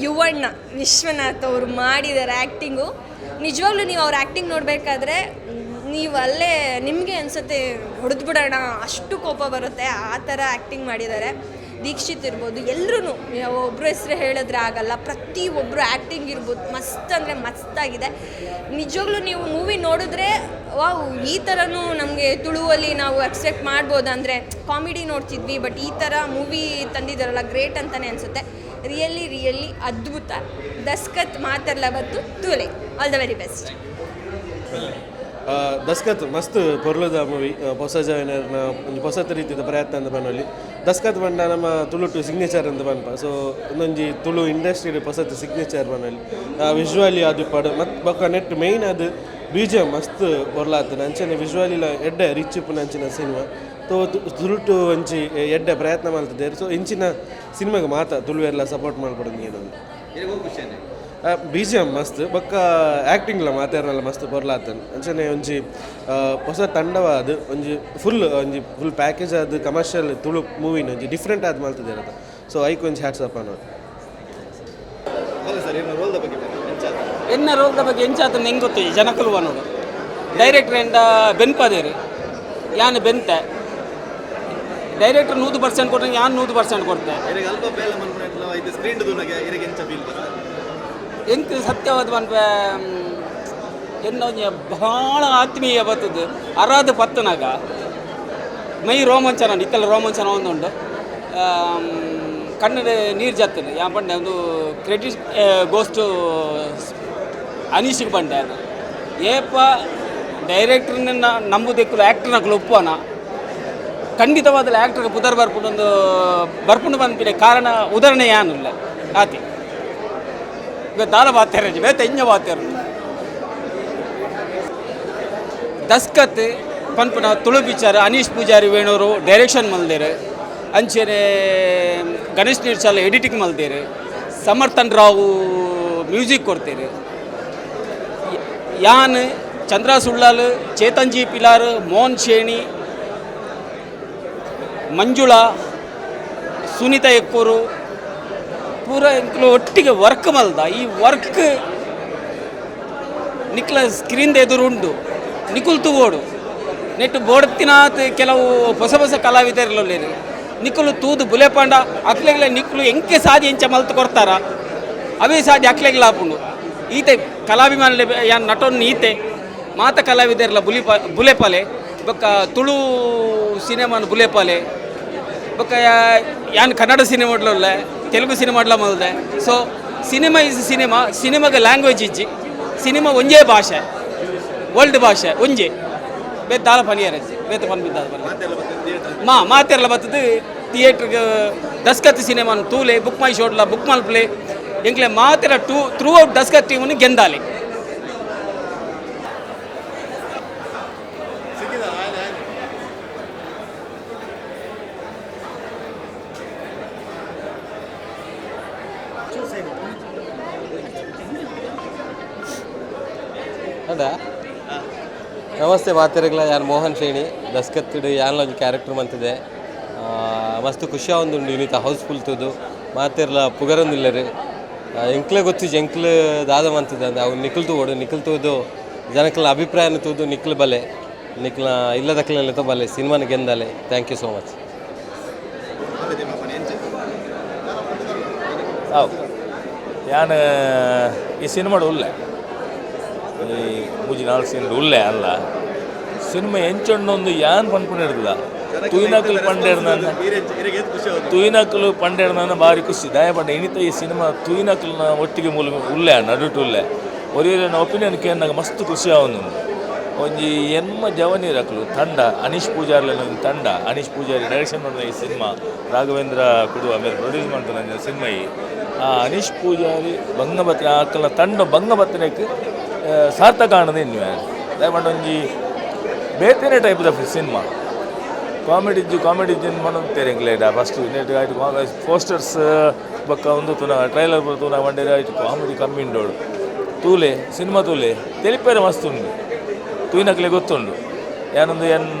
ಯುವಣ್ಣ ವಿಶ್ವನಾಥ್ ಅವರು ಮಾಡಿದ್ದಾರೆ ಆ್ಯಕ್ಟಿಂಗು ನಿಜವಾಗ್ಲೂ ನೀವು ಅವ್ರ ಆ್ಯಕ್ಟಿಂಗ್ ನೋಡಬೇಕಾದ್ರೆ ನೀವು ಅಲ್ಲೇ ನಿಮಗೆ ಅನಿಸುತ್ತೆ ಹೊಡೆದು ಬಿಡೋಣ ಅಷ್ಟು ಕೋಪ ಬರುತ್ತೆ ಆ ಥರ ಆ್ಯಕ್ಟಿಂಗ್ ಮಾಡಿದ್ದಾರೆ ದೀಕ್ಷಿತ್ ಇರ್ಬೋದು ಎಲ್ಲರೂ ಒಬ್ಬರು ಹೆಸರು ಹೇಳಿದ್ರೆ ಆಗಲ್ಲ ಪ್ರತಿಯೊಬ್ಬರು ಆ್ಯಕ್ಟಿಂಗ್ ಇರ್ಬೋದು ಮಸ್ತ್ ಅಂದರೆ ಮಸ್ತಾಗಿದೆ ನಿಜವಾಗ್ಲೂ ನೀವು ಮೂವಿ ನೋಡಿದ್ರೆ ವಾವ್ ಈ ಥರನೂ ನಮಗೆ ತುಳುವಲ್ಲಿ ನಾವು ಎಕ್ಸ್ಪೆಕ್ಟ್ ಮಾಡ್ಬೋದು ಅಂದರೆ ಕಾಮಿಡಿ ನೋಡ್ತಿದ್ವಿ ಬಟ್ ಈ ಥರ ಮೂವಿ ತಂದಿದ್ದಾರಲ್ಲ ಗ್ರೇಟ್ ಅಂತಲೇ ಅನಿಸುತ್ತೆ ರಿಯಲಿ ಅದ್ಭುತ ದಸ್ಕತ್ ಮಾತೆಲ್ಲ ಬತ್ತು ತೂಲೆ all the very best Daskat ಮಸ್ತ್ ಪೊರ್ಲುದ ಮೂವಿ ಹೊಸ ಜನರನ್ನ ಒಂದು ಹೊಸ ರೀತಿಯ ಪ್ರಯತ್ನ ಅಂತ ಬನ್ನಲ್ಲಿ ದಸ್ಕತ್ ಬಂಡ ನಮ್ಮ ತುಳುಟು ಸಿಗ್ನೇಚರ್ ಅಂತ ಬನ್ಪ ಸೊ ಒಂದೊಂಜಿ ತುಳು ಇಂಡಸ್ಟ್ರಿ ಹೊಸತ್ ಸಿಗ್ನೇಚರ್ ಬನ್ನಲ್ಲಿ ವಿಜುವಲಿ ಅದು ಪಡ ಮತ್ತು ಬೊಕ್ಕ ನೆಟ್ ಮೇಯ್ನ್ ಅದು BGM ಮಸ್ತ್ ಪೊರ್ಲಾತನ ಅಂಚನೆ ವಿಜುವಲಿಲ ಎಡ್ಡೆ ರಿಚ್ ಉಪ್ಪುನ ಅಂಚಿನ ಸಿನಿಮಾ ತೋ ತುಳುಟು ಒಂಚಿ ಎಡ್ಡೆ ಪ್ರಯತ್ನ ಮಾಡ್ತಿದ್ದಾರೆ ಸೊ ಇಂಚಿನ ಸಿನಿಮಾಗೆ ಮಾತ ತುಳುವೆಲ್ಲ ಸಪೋರ್ಟ್ ಮಾಡ್ಕೊಡೋದು ಏನೊಂದು BGM ಮಸ್ತ್ ಬೊಕ್ಕ ಆ್ಯಕ್ಟಿಂಗ್ಲ ಮಾತಾಡಲ್ಲ ಮಸ್ತ್ ಪೊರ್ಲಾತನ್ ಅಂಚನೆ ಒಂಜಿ ಹೊಸ ತಂಡವ ಅದು ಫುಲ್ ಪ್ಯಾಕೇಜ್ ಅದು ಕಮರ್ಷಿಯಲ್ ತುಳು ಮೂವಿನ ಒಂಜಿ ಡಿಫ್ರೆಂಟ್ ಆದ ಮಾಡ್ತಿದ್ದಾರೆ ಅದು ಸೊ ಐಕ್ ಒಂಜಿ ಹ್ಯಾಟ್ಸ್ ಅಪ್ ಅನ್ನೋದು ಎನ್ನ ರೋಗದ ಬಗ್ಗೆ ಎಂಚಾತ ಹೆಂಗೆ ಗೊತ್ತಿದೆ ಜನಕಲು ಅನ್ನೋದು ಡೈರೆಕ್ಟರ್ ಎಂದ ಬೆನ್ಪದೇರು ಯಾನು ಬೆಂತೆ ಡೈರೆಕ್ಟರ್ 100% ಕೊಟ್ಟರೆ ಯಾನು 100% ಕೊಡ್ತೆ ಎಂತ ಸತ್ಯವಾದ ಮನ್ಪೆ ಎನ್ನ ಭಾಳ ಆತ್ಮೀಯ ಬರ್ತದೆ ಅರಾಧ ಪತ್ತನಾಗ ಮೈ ರೋಮಾಂಚನ ಇತ್ತಲ್ಲ ರೋಮಾಂಚನ ಒಂದುಂಡು ಕನ್ನಡ ನೀರು ಜಾತದೆ ಯಾ ಪಂಡೆ ಒಂದು ಕ್ರೆಡಿಟ್ ಗೋಸ್ಟು ಅನೀಶಿಗೆ ಬಂಡೆ ಅದು ಏಪ ಡೈರೆಕ್ಟ್ರನ್ನ ನಂಬುದಕ್ಕೂ ಆ್ಯಕ್ಟರ್ನಕ್ಕಲು ಒಪ್ಪೋಣ ಖಂಡಿತವಾದ ಆ್ಯಕ್ಟರ್ಗೆ ಪುದರ್ ಬರ್ಪುಂಡು ಬಂದ್ಬಿಟ್ಟೆ ಕಾರಣ ಉದಾಹರಣೆ ಯಾನಿಲ್ಲ ಆತಿ ಈಗ ದಾರ ಬಾತ್ಯಾರ ತೆಂಜ ಬಾತ್ಯಾರ ದಸ್ಕತ್ ಪನ್ಪುನ ತುಳು ಪಿಕ್ಚರ್ ಅನೀಶ್ ಪೂಜಾರಿ ವೇಣೂರು ಡೈರೆಕ್ಷನ್ ಮಲ್ದೇರು ಅಂಚನೆ ಗಣೇಶ್ ನಿರ್ಚಾಲ ಎಡಿಟಿಂಗ್ ಮಲ್ತೇರು, ಸಮರ್ಥನ್ ರಾವ್ ಮ್ಯೂಸಿಕ್ ಕೊಡ್ತೇರು, ಯಾನ್ ಚಂದ್ರ ಸುಳ್ಳಾಲ್, ಚೇತನ್ಜಿ ಪಿಲಾರ್, ಮೋಹನ್ ಶೇಣಿ, ಮಂಜುಳಾ, ಸುನೀತಾ ಎಕ್ಕೂರು ಪೂರ ಎಂಕ್ಲು ಒಟ್ಟಿಗೆ ವರ್ಕ್ ಮಲ್ದ. ಈ ವರ್ಕ್ ನಿಕ್ಲ ಸ್ಕ್ರೀನ್ದ ಎದುರುಂಡು ನಿಕುಲ್ ತೂಗೋಡು ನೆಟ್ಟು ಬೋಡತ್ತಿನಾತ್ ಕೆಲವು ಹೊಸ ಹೊಸ ಕಲಾವಿದರಲ್ಲೇರು ನಿಕ್ಕಲು ತೂದು ಬುಲೆಪಂಡ ಅಕ್ಲೆಗ್ಲೆ ನಿಕ್ಕಲು ಎಂಕೆ ಸಾದಿ ಎಂಚ ಮಲ್ತು ಕೊಡ್ತಾರ ಅವೇ ಸಾದಿ ಅಕ್ಲೆಗ್ಲ ಹಾಪುಂಡು. ಈತೆ ಕಲಾಭಿಮಾನ ಯಾನ್ ನಟೋನ್ ಈತೆ ಮಾತ ಕಲಾವಿದರ್ಲ ಬುಲೆಪಾಲೆ ಬೊಕ್ಕ ತುಳು ಸಿನಿಮಾನ ಬುಲೆಪಾಲೆ ಬೊಕ್ಕ ಯಾನ್ ಕನ್ನಡ ಸಿನಿಮಾಡ್ಲೇ ತೆಲುಗು ಸಿನಿಮಾಡ್ಲ ಮಲ್ದೆ. ಸೊ ಸಿನಿಮಾ ಈಸ್ ಸಿನಿಮಾ, ಸಿನಿಮಾಗೆ ಲ್ಯಾಂಗ್ವೇಜ್ ಇಜ್ಜಿ, ಸಿನಿಮಾ ಒಂಜೇ ಭಾಷೆ, ವರ್ಲ್ಡ್ ಭಾಷೆ ಒಂಜೇ ಬೇತಾಲ ಪನಿಯರಜ್ಜಿ ಬೇತ ಪನ್ ಬಿದ್ದಾದ ಮಾತೆರ್ಲ ಬರ್ತದೆ ಥಿಯೇಟ್ರಿಗೆ ದಸ್ಕತ್ ಸಿನಿಮಾನ ತೂಲೆ ಬುಕ್ ಮೈ ಶೋಡ್ಲ ಬುಕ್ ಮಲ್ಪ್ಲೆ ಎಂಕ್ಲೆ ಮಾತೆರ ಥ್ರೂ ಔಟ್ ದಸ್ಕತ್ ಟೀಮನ್ನು ಗೆಂದಾಲೆ. ಹೌದಾ? ನಮಸ್ತೆ ಮಾತೆರೆಗ್ಲ ಯಾನ್ ಮೋಹನ್ ಶೇಣಿ ದಸ್ಕತ್ತಿಡು ಯಾನ್ಲ ಒಂದು ಕ್ಯಾರೆಕ್ಟರ್ ಮಂತಿದೆ. ಮಸ್ತ್ ಖುಷಿ ಆವೊಂದುಂಡು ಇನ್ನಿತ ಹೌಸ್ಫುಲ್ ತುದು ಮಾತೆರ್ಲ ಪುಗರೊಂದಿಲ್ಲರು ಎಂಕ್ಲೆ ಗೊತ್ತಿಜ್ಜಿ ಎಂಕ್ಲು ದಾದ ಮಂತಿದೆ ಅಂದ್ರೆ ಅವ್ನು ನಿಖಲ್ ತೂಡು ನಿಖಲ್ ತೂದು ಜನಕ್ಲ ಅಭಿಪ್ರಾಯನ ತೂದು ನಿಖಲ್ ಬಲೆ ನಿಖಲ್ನ ಇಲ್ಲದಕ್ಲೆಲ್ಲ ಬಲೆ ಸಿನಿಮಾನ ಗೆಂದಲೆ. Thank you so much. ಯಾನ್ ಈ ಸಿನಿಮಾಡು ಉಲ್ಲೆ ಈ ಮೂಜಿ 4 ಸೀನ್ ಉಲ್ಲೆ ಅಲ್ಲ ಸಿನಿಮಾ ಎಂಚೊಂಡೊಂದು ಯಾನ್ ಪನ್ಪುಣಿಡ್ದ ತುಯಿನಕಲು ಪಂಡೇರ್ನ ಭಾರಿ ಖುಷಿ ದಯ ಪಂಡ ಇನಿತ ಈ ಸಿನಿಮಾ ತುಯಿನಕಲ್ನ ಒಟ್ಟಿಗೆ ಮೂಲ ಉಲ್ಲೆ ನಡುಟು ಉಲ್ಲೆ ಒರಿಯನ ಒಪಿನಿಯನ್ ಕೇಂದಾಗ ಮಸ್ತ್ ಖುಷಿ ಆವೊಂದು ಒಂಜಿ ಎನ್ಮ ಜವನೀರಕಲು ತಂಡ ಅನೀಶ್ ಪೂಜಾರ್ಲ ತಂಡ ಅನೀಶ್ ಪೂಜಾರಿ ಡೈರೆಕ್ಷನ್ ಮಾಡಿದ ಈ ಸಿನಿಮಾ ರಾಘವೇಂದ್ರ ಕುಡುವ ಮೇಲೆ ಪ್ರೊಡ್ಯೂಸ್ ಮಾಡ್ತಾನೆ ಸಿನಿಮಾ. ಆ ಅನೀಶ್ ಪೂಜಾರಿ ಬಂಗಬತ್ರೆ ಆಕಲ್ನ ತಂಡ ಬಂಗಬತ್ರೆಗೆ ಸಾರ್ಥಕ ಕಾಣದೆ ಇನ್ನು ದಯಮಾಡಿ ಒಂಜಿ ಬೇತೆನೆ ಟೈಪ್ ದ ಸಿನಿಮಾ ಕಾಮಿಡಿ ಮನೋಗ್ತೇನೆ ಎಂಗ್ಲೇಡ ಫಸ್ಟ್ ನೆಟ್ ಆಯ್ತು ಪೋಸ್ಟರ್ಸ್ ಬೊಕ್ಕ ಒಂದು ತುನ ಟ್ರೈಲರ್ ಬರ್ತುನ ಮಂಡ್ಯ ಆಯ್ತು ಕಾಮಿಡಿ ಕಮ್ಮಿ ಉಂಡೋಡು ತೂಲೆ ಸಿನಿಮಾ ತೂಲೆ ತೆಲಿಪೇರೆ ಮಸ್ತ್ ಉಂಡು ತೂಯಿನಕ್ಲೆ ಗೊತ್ತುಂಡು ಏನೊಂದು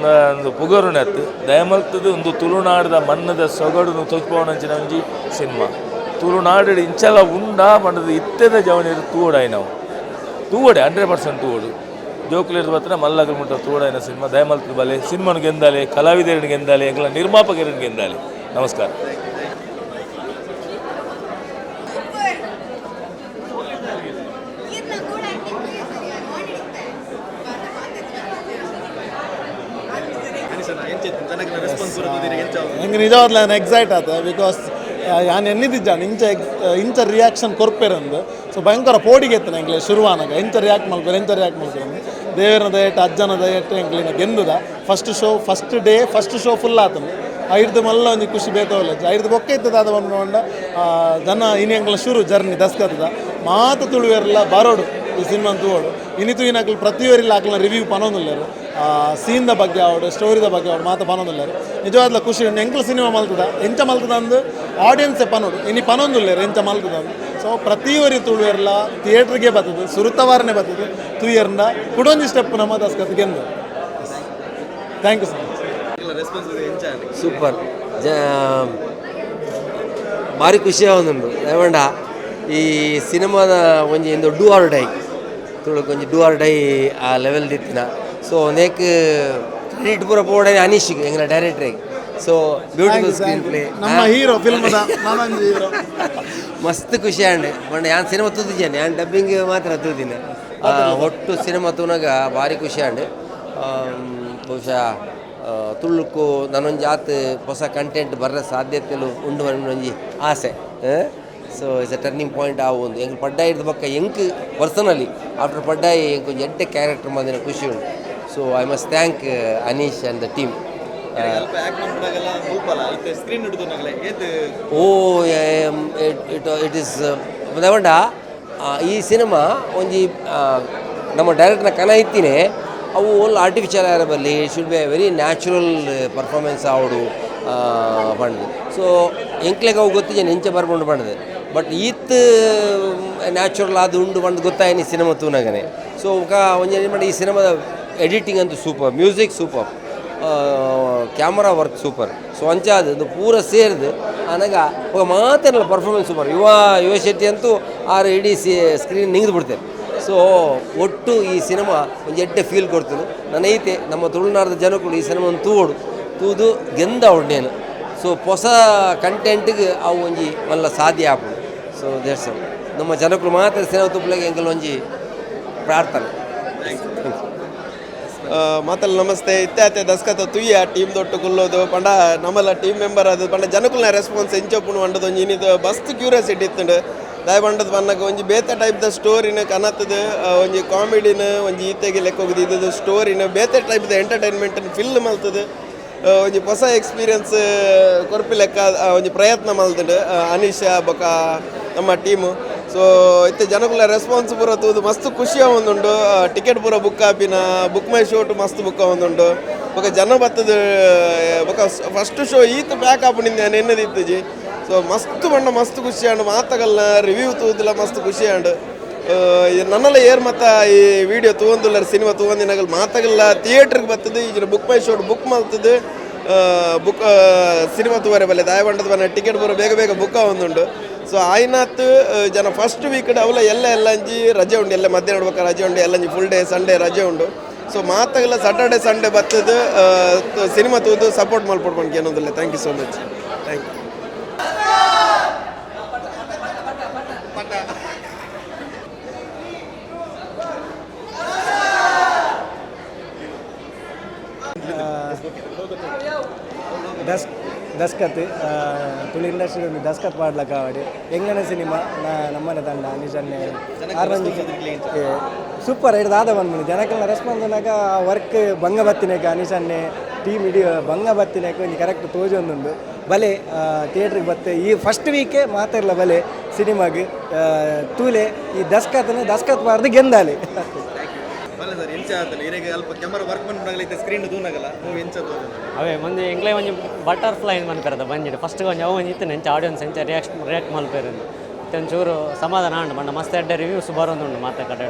ಒಂದು ಪುಗರುನತ್ತು ದಯಮಲ್ತದು ಒಂದು ತುಳುನಾಡದ ಮಣ್ಣದ ಸೊಗಡು ತೊಚ್ಪವನಂಚಿನ ಒಂಜಿ ಸಿನಿಮಾ ತುಳುನಾಡು ಇಂಚೆಲ್ಲ ಉಂಡಾ ಪಂಡದು ಇತ್ತೆದ ಜವನಿರು ತೂಡಾಯಿ ನಾವು ತೂವಡೆ 100% ತೂವಡು ಜೋಕುಲೇರ್ ಬತ್ರ ಮಲ್ಲಗಲ್ ಮುಟ್ಟ ತೂಡಾಯಿನ ಸಿನಿಮಾ ದಯಮಲ್ತದ ಬಲೆ ಸಿನಿಮಾನು ಗೆಂದಾಲೆ ಕಲಾವಿದರಿಗೆ ಗೆಂದಾಲೆ ಎಂಗ್ಲ ನಿರ್ಮಾಪಕರಿಗೆ ಗೆಂದಾಲೆ. ನಮಸ್ಕಾರ. ನಂಗೆ ನಿಜವಾಗ್ಲೂ ನಾನು ಎಕ್ಸೈಟ್ ಆದ ಬಿಕಾಸ್ ನಾನು ಎನ್ನಿದ್ದಿದ್ದಾನೆ ಇಂಚ ರಿಯಾಕ್ಷನ್ ಕೊರ್ಪೇರಂದು ಸೊ ಭಯಂಕರ ಪೋಡಿಗೆ ಎತ್ತು ನಂಗೆ ಶುರುವಾನಾಗ ಇಂಚ ರಿಯಾಕ್ಟ್ ಮಾಡ್ತಾರೆ ದೇವರ ದಯಟ್ಟು ಅಜ್ಜನ ದಯಟ್ಟು ಎಂಕ್ಲಿನ ಗೆಂದುದ first day first show full ಆತನು ಐದು ಮಲ್ಲ ಒಂದು ಖುಷಿ ಬೇತವಲ್ಲ ಐದು ಬೊಕ್ಕ ಇರ್ತದ ಅದು ಬಂದು ಜನ ಇನ್ನೆಂಗ್ಲ ಶುರು ಜರ್ನಿ ದಸ್ಕತ್ತದ ಮಾತು ತುಳುವೆಲ್ಲ ಬರೋಡು ಈ ಸಿನಿಮಾ ತೂವೋಡು ಇನ್ನಿತು ಇನ್ನಕ್ಲು ಪ್ರತಿಯೊರಿಲ್ಲ ಹಾಕಲ್ನ ರಿವ್ಯೂ ಪನೋದಿಲ್ಲರು ಸೀನ್ದ ಬಗ್ಗೆ ಅವಡು ಸ್ಟೋರಿದ ಬಗ್ಗೆ ಅವಡು ಮಾತು ಪನೋದಿಲ್ಲರು ನಿಜವಾದ ಖುಷಿ ಉಂಡು ಎಂಕ್ಲು ಸಿನಿಮಾ ಮಲ್ತದ ಎಂಚ ಮಲ್ತದ ಅಂದು ಆಡಿಯನ್ಸೇ ಪನೋಡು ಇನ್ನು ಪನೊಂದಿಲ್ಲರು ಎಂಚ ಮಲ್ತದ ಅಂದು ಸೊ ಪ್ರತಿಯೊರಿ ತುಳುವೆಲ್ಲ ಥಿಯೇಟ್ರಿಗೆ ಬರ್ತದೆ ಸುರುತ್ತವಾರನೇ ಬರ್ತದೆ ತುಯ್ಯರ್ನ ಕುಡೊಂಜಿ ಸ್ಟೆಪ್ ನಮ್ಮ ದಸ್ಕತ್ಗೆ ಎಂದು. Thank you so much. Super ಭಾರಿ ಖುಷಿ ಆವೊಂದುಂಡು ಏವಂಡ ಈ ಸಿನಿಮಾದ ಒಂಜಿ ಇಂದು ಡೂ ಆರ್ ಡೈ ತುಳುಕ್ ಒಂಜಿ ಡೂ ಆರ್ ಡೈ ಆ ಲೆವೆಲ್ ದಿತ್ತಿನ ಸೊ ನೇಕ್ ಕ್ರೆಡಿಟ್ ಪೂರ ಪೋಡೆ ಅನೀಶ್ಗೆ ಎಂಗ್ಲ ಡೈರೆಕ್ಟ್ರಿಗೆ ಸೊ ಬ್ಯೂಟಿಫುಲ್ ಸ್ಕ್ರೀನ್ ಪ್ಲೇ ನಮ್ಮ ಹೀರೋ ಫಿಲ್ಮದ ಹೀರೋ ಮಸ್ತ್ ಖುಷಿ ಆಂಡೆ ಬಂಡ ಯಾನ್ ಸಿನಿಮಾ ತೂದಿದ್ದೇನೆ ಯಾನ್ ಡಬ್ಬಿಂಗ್ ಮಾತ್ರ ತೂದಿನಿ ಒಟ್ಟು ಸಿನಿಮಾ ತೂನಾಗ ಭಾರಿ ಖುಷಿ ಆಂಡೆ ಬಹುಶಃ ತುಳುಕು ನಾನೊಂಜಿ ಆತ್ ಹೊಸ ಕಂಟೆಂಟ್ ಬರೋ ಸಾಧ್ಯತೆಲು ಉಂಡು ಒಂಜಿ ಆಸೆ. So it's a turning point ಆ ಒಂದು ಎಂಗ್ ಪಡ್ಡಾಯಿ ಇದ್ದ ಪಕ್ಕ ಎಂಕ್ ಪರ್ಸನಲಿ ಆಫ್ಟರ್ ಪಡ್ಡಾಯಿ ಎಂಕ್ ಒಂಜಿ ಎಡ್ಡೆ ಕ್ಯಾರೆಕ್ಟರ್ ಮಾಡಿನ ಖುಷಿ ಉಂಟು. So I must thank Aneesh and the team. It is ದವಂಡ ಈ ಸಿನಿಮಾ ಒಂಜಿ ನಮ್ಮ ಡೈರೆಕ್ಟ್ನ ಕನ ಇತ್ತಿನೇ ಅವು ಓಲ್ ಆರ್ಟಿಫಿಷಿಯಲ್ ಆರ ಬರಲಿ should be very natural performance ಆವಡು ಪಂಡದು. ಸೊ ಎಂಕ್ಲೆಗೆ ಅವು ಗೊತ್ತಿದ್ದೇನೆ ಎಂಚ ಬರ್ಕೊಂಡು ಪಂಡದು. ಬಟ್ ಈತ್ ನ್ಯಾಚುರಲ್ ಅದು ಉಂಡು ಪಂಡು ಗೊತ್ತಾಯನಿ ಸಿನಿಮಾ ತೂನಾಗನೆ. ಸೊ ಒಂಜಿ ಮಾಡಿ ಈ ಸಿನಿಮಾದ ಎಡಿಟಿಂಗ್ ಅಂತೂ super, music super, camera work super. So ಅಂಚಾದ ಇದು ಪೂರ ಸೇರಿದು ನನಗೆ ಮಾತೇನಲ್ಲ ಪರ್ಫಾರ್ಮೆನ್ಸ್ ಸೂಪರ್. ಯುವ ಶೆಟ್ಟಿ ಅಂತೂ ಆರು ಇಡೀ ಸ್ಕ್ರೀನ್ ನಿಂಗ್ದು ಬಿಡ್ತೇನೆ. ಸೊ ಒಟ್ಟು ಈ ಸಿನಿಮಾ ಒಂದು ಎಡ್ಡೆ ಫೀಲ್ ಕೊಡ್ತದೆ ನನೈತೆ. ನಮ್ಮ ತುಳುನಾಡದ ಜನಗಳು ಈ ಸಿನಿಮಾವನ್ನು ತೂದು ಗೆಂದ ಒಡ್ಡೇನು. ಸೊ ಹೊಸ ಕಂಟೆಂಟ್ಗೆ ಅವು ಒಂಜಿ ಮಲ್ಲ ಸಾಧ್ಯ ಆಪು. ಸೊ ದೇಶ ನಮ್ಮ ಜನಗಳು ಮಾತ್ರ ಸಿನಿಮಾ ತುಪ್ಪಲಿಗೆ ಎಂಕಲ್ ಒಂಜಿ ಪ್ರಾರ್ಥನೆ. ಮಾತಲ್ಲ ನಮಸ್ತೆ. ಇತ್ಯಾತೆ ದಸ್ಕತ ತುಯ್ಯ ಟೀಮ್ ದೊಟ್ಟು ಕುಲ್ಲೋದು ಪಂಡ ನಮ್ಮಲ್ಲ ಟೀಮ್ ಮೆಂಬರ್ ಅದು ಪಂಡ ಜನಕುಲ್ನ ರೆಸ್ಪಾನ್ಸ್ ಎಂಚಪ್ಪುನು ಪಂಡದು ಒಂಜಿ ಇನ್ನಿದು ಮಸ್ತ್ ಕ್ಯೂರಿಯಾಸಿಟಿ ಇತ್ತುಂಡು. ದಾಯ್ ಪಂಡದು ಪನ್ನಕ್ಕೆ ಒಂಜಿ ಬೇತೆ ಟೈಪ್ ದ ಸ್ಟೋರಿನ ಕನತ್ತದು ಒಂಜಿ ಕಾಮಿಡಿನ ಒಂಜಿ ಈತೆಗೆ ಲೆಕ್ಕ ಹೋಗುದು ಇದು ಸ್ಟೋರಿನ ಬೇತೆ ಟೈಪ್ ದ ಎಂಟರ್ಟೈನ್ಮೆಂಟನ್ನು ಫಿಲ್ ಮಲ್ತದು ಒಂಜಿ ಹೊಸ ಎಕ್ಸ್ಪೀರಿಯನ್ಸ್ ಕೊರ್ಪಿ ಲೆಕ್ಕ ಒಂಜಿ ಪ್ರಯತ್ನ ಮಲ್ತುಂಡು ಅನೀಶಾ ಬೊಕ ನಮ್ಮ ಟೀಮು. ಸೊ ಇತ್ತೆ ಜನಕುಲ ರೆಸ್ಪಾನ್ಸ್ ಪೂರ ತೂದು ಮಸ್ತ್ ಖುಷಿ ಆವೊಂದುಂಡು. ಟಿಕೆಟ್ ಪೂರ ಬುಕ್ ಆಪಿನ ಬುಕ್ ಮೈ ಶೋ ಮಸ್ತ್ ಬುಕ್ ಆವೊಂದುಂಡು. ಬೊಕ ಜನ ಬತ್ತದು ಬೊಕ ಫಸ್ಟ್ ಶೋ ಈತ್ ಪ್ಯಾಕ್ ಆಪುನಿಂದ ಎನ್ನದಿತ್ತುಜಿ. ಸೊ ಮಸ್ತ್ ಬಣ್ಣ ಮಸ್ತ್ ಖುಷಿ ಆಂಡು ಮಾತಗಲ್ನ ರಿವ್ಯೂ ತೂದಿಲ್ಲ ಮಸ್ತ್ ಖುಷಿ ಆಂಡು. ನನ್ನೆಲ್ಲ ಏರ್ ಮತ್ತು ಈ ವಿಡಿಯೋ ತೂವಂದಿಲ್ಲ ಸಿನಿಮಾ ತೂವಂದಿನಾಗಲ್ಲ ಮಾತಾಗಲ್ಲ ಥಿಯೇಟ್ರಿಗೆ ಬರ್ತದೆ. ಈಗ ಬುಕ್ ಮೈ ಶೋ ಬುಕ್ ಮಾಡ್ತದೆ ಬುಕ್ ಸಿನಿಮಾ ತೂವರೆ ಬಲ್ಲೆ ದಾಯ ಬಂಡದ ಬನ್ನ ಟಿಕೆಟ್ ಪೂರ ಬೇಗ ಬೇಗ ಬುಕ್ ಆವೊಂದುಂಡು. ಸೊ ಆಯ್ನಾತ್ ಜನ ಫಸ್ಟ್ ವೀಕ್ ಅವಲ ಎಲ್ಲ ಅಂಜಿ ರಜೆ ಉಂಡು. ಎಲ್ಲ ಮಧ್ಯಾಹ್ನ ನೋಡ್ಬೇಕು ರಜೆ ಉಂಡು. ಎಲ್ಲಂಜಿ ಫುಲ್ ಡೇ ಸಂಡೇ ರಜೆ ಉಂಡು. ಸೊ ಮಾತಾಗಲ್ಲ ಸಾಟರ್ಡೆ ಸಂಡೇ ಬರ್ತದೆ ಸಿನಿಮಾ ತೂದು ಸಪೋರ್ಟ್ ಮಾಡ್ಕೊಡ್ಕೊಂಡು ಏನೊಂದಿಲ್ಲ. Thank you so much. Thank you. Daskath Tulu industry ಒಂದು ದಸ್ಕತ್ ಪಾಡ್ಲಕ್ಕ ಆವಡಿ ಎಂಗನ ಸಿನಿಮಾ ನಮ್ಮನೆ ತಂಡ ಅನಿಶನ್ನೆ ಸೂಪರ್ ಹಿಡ್ದಾದ ಬಂದ್ಬಿಡಿ ಜನಕ್ಕೆಲ್ಲ ರೆಸ್ಪಾನ್ಸ್ ಅನ್ನಾಗ ವರ್ಕ್ ಬಂಗ ಬತ್ತಿನಾಗ ಅನಿಶನ್ನೆ ಟೀಮ್ ಇಡೀ ಬಂಗ ಬತ್ತಿನಾಗ ಒಂದು ಕರೆಕ್ಟ್ ತೋಜೊಂದುಂಡು ಬಲೆ ಥಿಯೇಟ್ರಿಗೆ ಬತ್ತೆ ಈ ಫಸ್ಟ್ ವೀಕೆ ಮಾತಾಡಲ್ಲ ಬಲೆ ಸಿನಿಮಾಗೆ ತೂಲೆ ಈ ದಸ್ಕತ್ ಬಾರ್ದು ಗೆಂದಾಲೆ. ಅವೇ ಮುಂದೆ ಎಂಗ್ಲೇ ಒಂಜಿ ಬಟರ್ಫ್ಲೈ ಮನ್ಪೆರದ ಬಂದಿಡು ಫಸ್ಟ್ ಒಂಜಿ ಅವು ಒಂಜಿ ಇತ್ತು ನೆಂಚ ಆಡಿಯನ್ಸ್ ಎಂಚ ರಿಯಾಕ್ಟ್ ಮಲ್ಪೇರಂದು ಒಂಚೂರು ಸಮಾಧಾನ ಉಂಡು ಬಣ್ಣ ಮಸ್ತ್ ಎಡ್ಡೆ ರಿವ್ಯೂಸ್ ಬರೋದುಂಡು ಮಾತೆ ಕಡೆ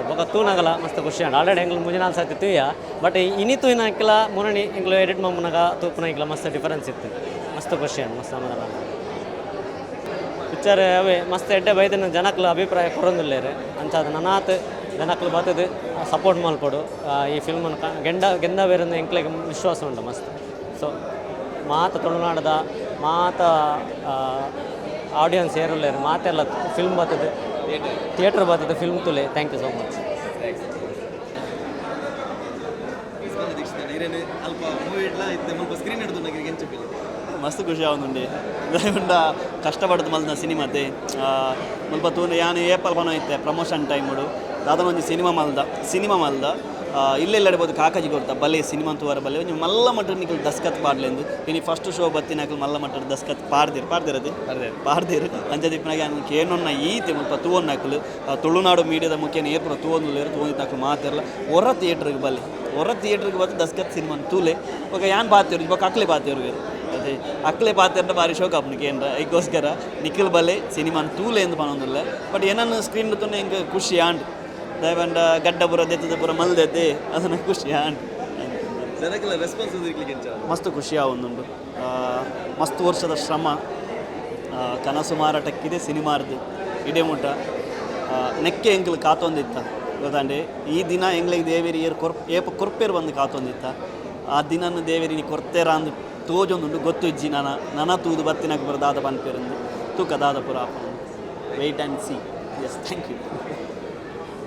ಬೊಕ ತೂನಗಲ ಮಸ್ತ್ ಖುಷಿ ಉಂಡು. ಆಲ್ರೆಡಿ ಎಂಗ್ಲು ಮುಂಜಾನೆ ಸರ್ತಿ ತೂಯ ಬಟ್ ಇನಿ ತೂಯಿನ ಹಾಕಿಲ್ಲ ಮುರಣಿ ಎಂಗ್ಲು ಎಡಿಟ್ ಮಮ್ಮನಾಗ ತೂಪುನ ಇಕ್ಕಿಲ್ಲ ಮಸ್ತ್ ಡಿಫರೆನ್ಸ್ ಇತ್ತು. ಮಸ್ತ್ ಖುಷಿ ಉಂಡು ಮಸ್ತ್ ಸಮಾಧಾನ ಪಿಕ್ಚರ್ ಅವೇ ಮಸ್ತ್ ಎಡ್ಡೆ ಬೈದಿನ ಜನಕ್ಲ ಅಭಿಪ್ರಾಯ ಕೊರೊಂದುಲ್ಲೇರು ಅಂಚಾದ ನನಾತ್ ಜನಕ್ಲು ಬತ್ತದು ಸಪೋರ್ಟ್ ಮಲ್ಪಡು ಈ ಫಿಲ್ಮನ್ನು ಗೆಂದ ಬೇರೆ ಎಂಕ್ಲೆಗೆ ವಿಶ್ವಾಸ ಉಂಟು ಮಸ್ತ್. ಸೊ ಮಾತ ತುಳುನಾಡದ ಮಾತ ಆಡಿಯನ್ಸ್ ಏರುಲ್ಲೇರು ಮಾತೆಲ್ಲ ಫಿಲ್ಮ್ ಬರ್ತದೆ ಥಿಯೇಟರ್ ಬರ್ತದೆ ಫಿಲ್ಮ್ ತುಲೆ. Thank you so much. ಮಸ್ತ್ ಖುಷಿ ಆವೊಂದುಂಡೆ ದಾಯಗೊಂಡ ಕಷ್ಟಪಡ್ದು ಮಲ್ದ ಸಿನಿಮಾತೆ ಮುಲ್ಪ ತೂಂಡು ಯಾನು ಏಪಲ್ ಬನ ಇತ್ತೆ ಪ್ರಮೋಷನ್ ಟೈಮುಡು ದಾದನ ಒಂಜಿ ಸಿನಿಮಾ ಮಲ್ದ ಇಲ್ಲೆಲ್ಲಾಡ್ಬೋದು ಕಾಕಾಜಿ ಕೊಡ್ತಾ ಬಲೆ ಸಿನಿಮಾ ತೂವರ ಬಲೆ ಒಂಜಿ ಮಲ್ಲ ಮಟ್ಟ ನಿಕಲ್ ದಸ್ಕತ್ ಪಾಡ್ಲೆಂದು ಇನಿ ಫಸ್ಟ್ ಶೋ ಬತ್ತಿನಾಕಲ್ ಮಲ್ಲ ಮಟ್ಟದ ದಸ್ಕತ್ ಪಾಡ್ದಿರು ಅಂಚದಿಪ್ಪಿನಾಗ ಏನೊನ್ನ ಈತೆ ಮುಲ್ಪ ತೂವನ್ನಾಕಲು ತುಳುನಾಡು ಮೀಡಿಯಾದ ಮುಖ್ಯನ ಏರ್ಪುರ ತೂವೊಂದುಲ್ಲೇರು ತೂವೊಂದಿತ್ತಾಕಲು ಮಾತಿರಲ್ಲ ಹೊರ ಥಿಯೇಟ್ರಿಗೆ ಬತ್ತು ದಸ್ಕತ್ ಸಿನಿಮಾನ ತೂಲೆ ಇವಾಗ ಯಾನ್ ಪಾತೇರು ಇವಾಗ ಅಕ್ಲೆ ಪಾತೇರು ಅದೇ ಅಕ್ಲೆ ಪಾತ್ರೆ ಭಾರಿ ಶೋಕ ಅಪ್ಪನಿಗೆ ಏನರ ಈಗೋಸ್ಕರ ನಿಖಿಲ್ ಬಲೆ ಸಿನಿಮಾನ ತೂಲೆ ಎಂದು ಪನೊಂದಿಲ್ಲ ಬಟ್ ಏನನ್ನು ಸ್ಕ್ರೀನ್ ತೊಂದರೆ ಹಿಂಗೆ ಖುಷಿ ಆಂಡ್ ದಯವಂಡ ಗಡ್ಡ ಪುರ ದೆತ್ತದ ಪುರ ಮಲ್ದೆದ್ದೆ ಅದನ್ನು ಖುಷಿ ಆಂಡ್ ಜನಕ್ಕೆಲ್ಲ ರೆಸ್ಪಾನ್ಸ್ ಮಸ್ತ್ ಖುಷಿ ಆವೊಂದುಂಡು. ಮಸ್ತ್ ವರ್ಷದ ಶ್ರಮ ಕನಸು ಮಾರಾಟಕ್ಕಿದೆ ಸಿನಿಮಾರ್ದು ಇಡೇ ಮುಟ್ಟ ನೆಕ್ಕೆ ಎಂಕ್ಲು ಕಾತೊಂದಿತ್ತ ಗೊತ್ತಾಂಡೆ ಈ ದಿನ ಎಂಗ್ಲಿಗೆ ದೇವೇರಿ ಏಪ ಕೊರ್ಪೇರು ಬಂದು ಕಾತೊಂದಿತ್ತ ಆ ದಿನನ್ನು ದೇವೇರಿ ಕೊರ್ತೆರ ಅಂದು ತೋಜೊಂದುಂಡು ಗೊತ್ತು ಇಜ್ಜಿ ನನ್ನ ತೂದು ಬತ್ತಿನಾಗ ಬರೋ ದಾದ ಪನ್ಪೇರಂದು ತೂಕ ದಾದ ಪುರ wait and see. Yes thank you.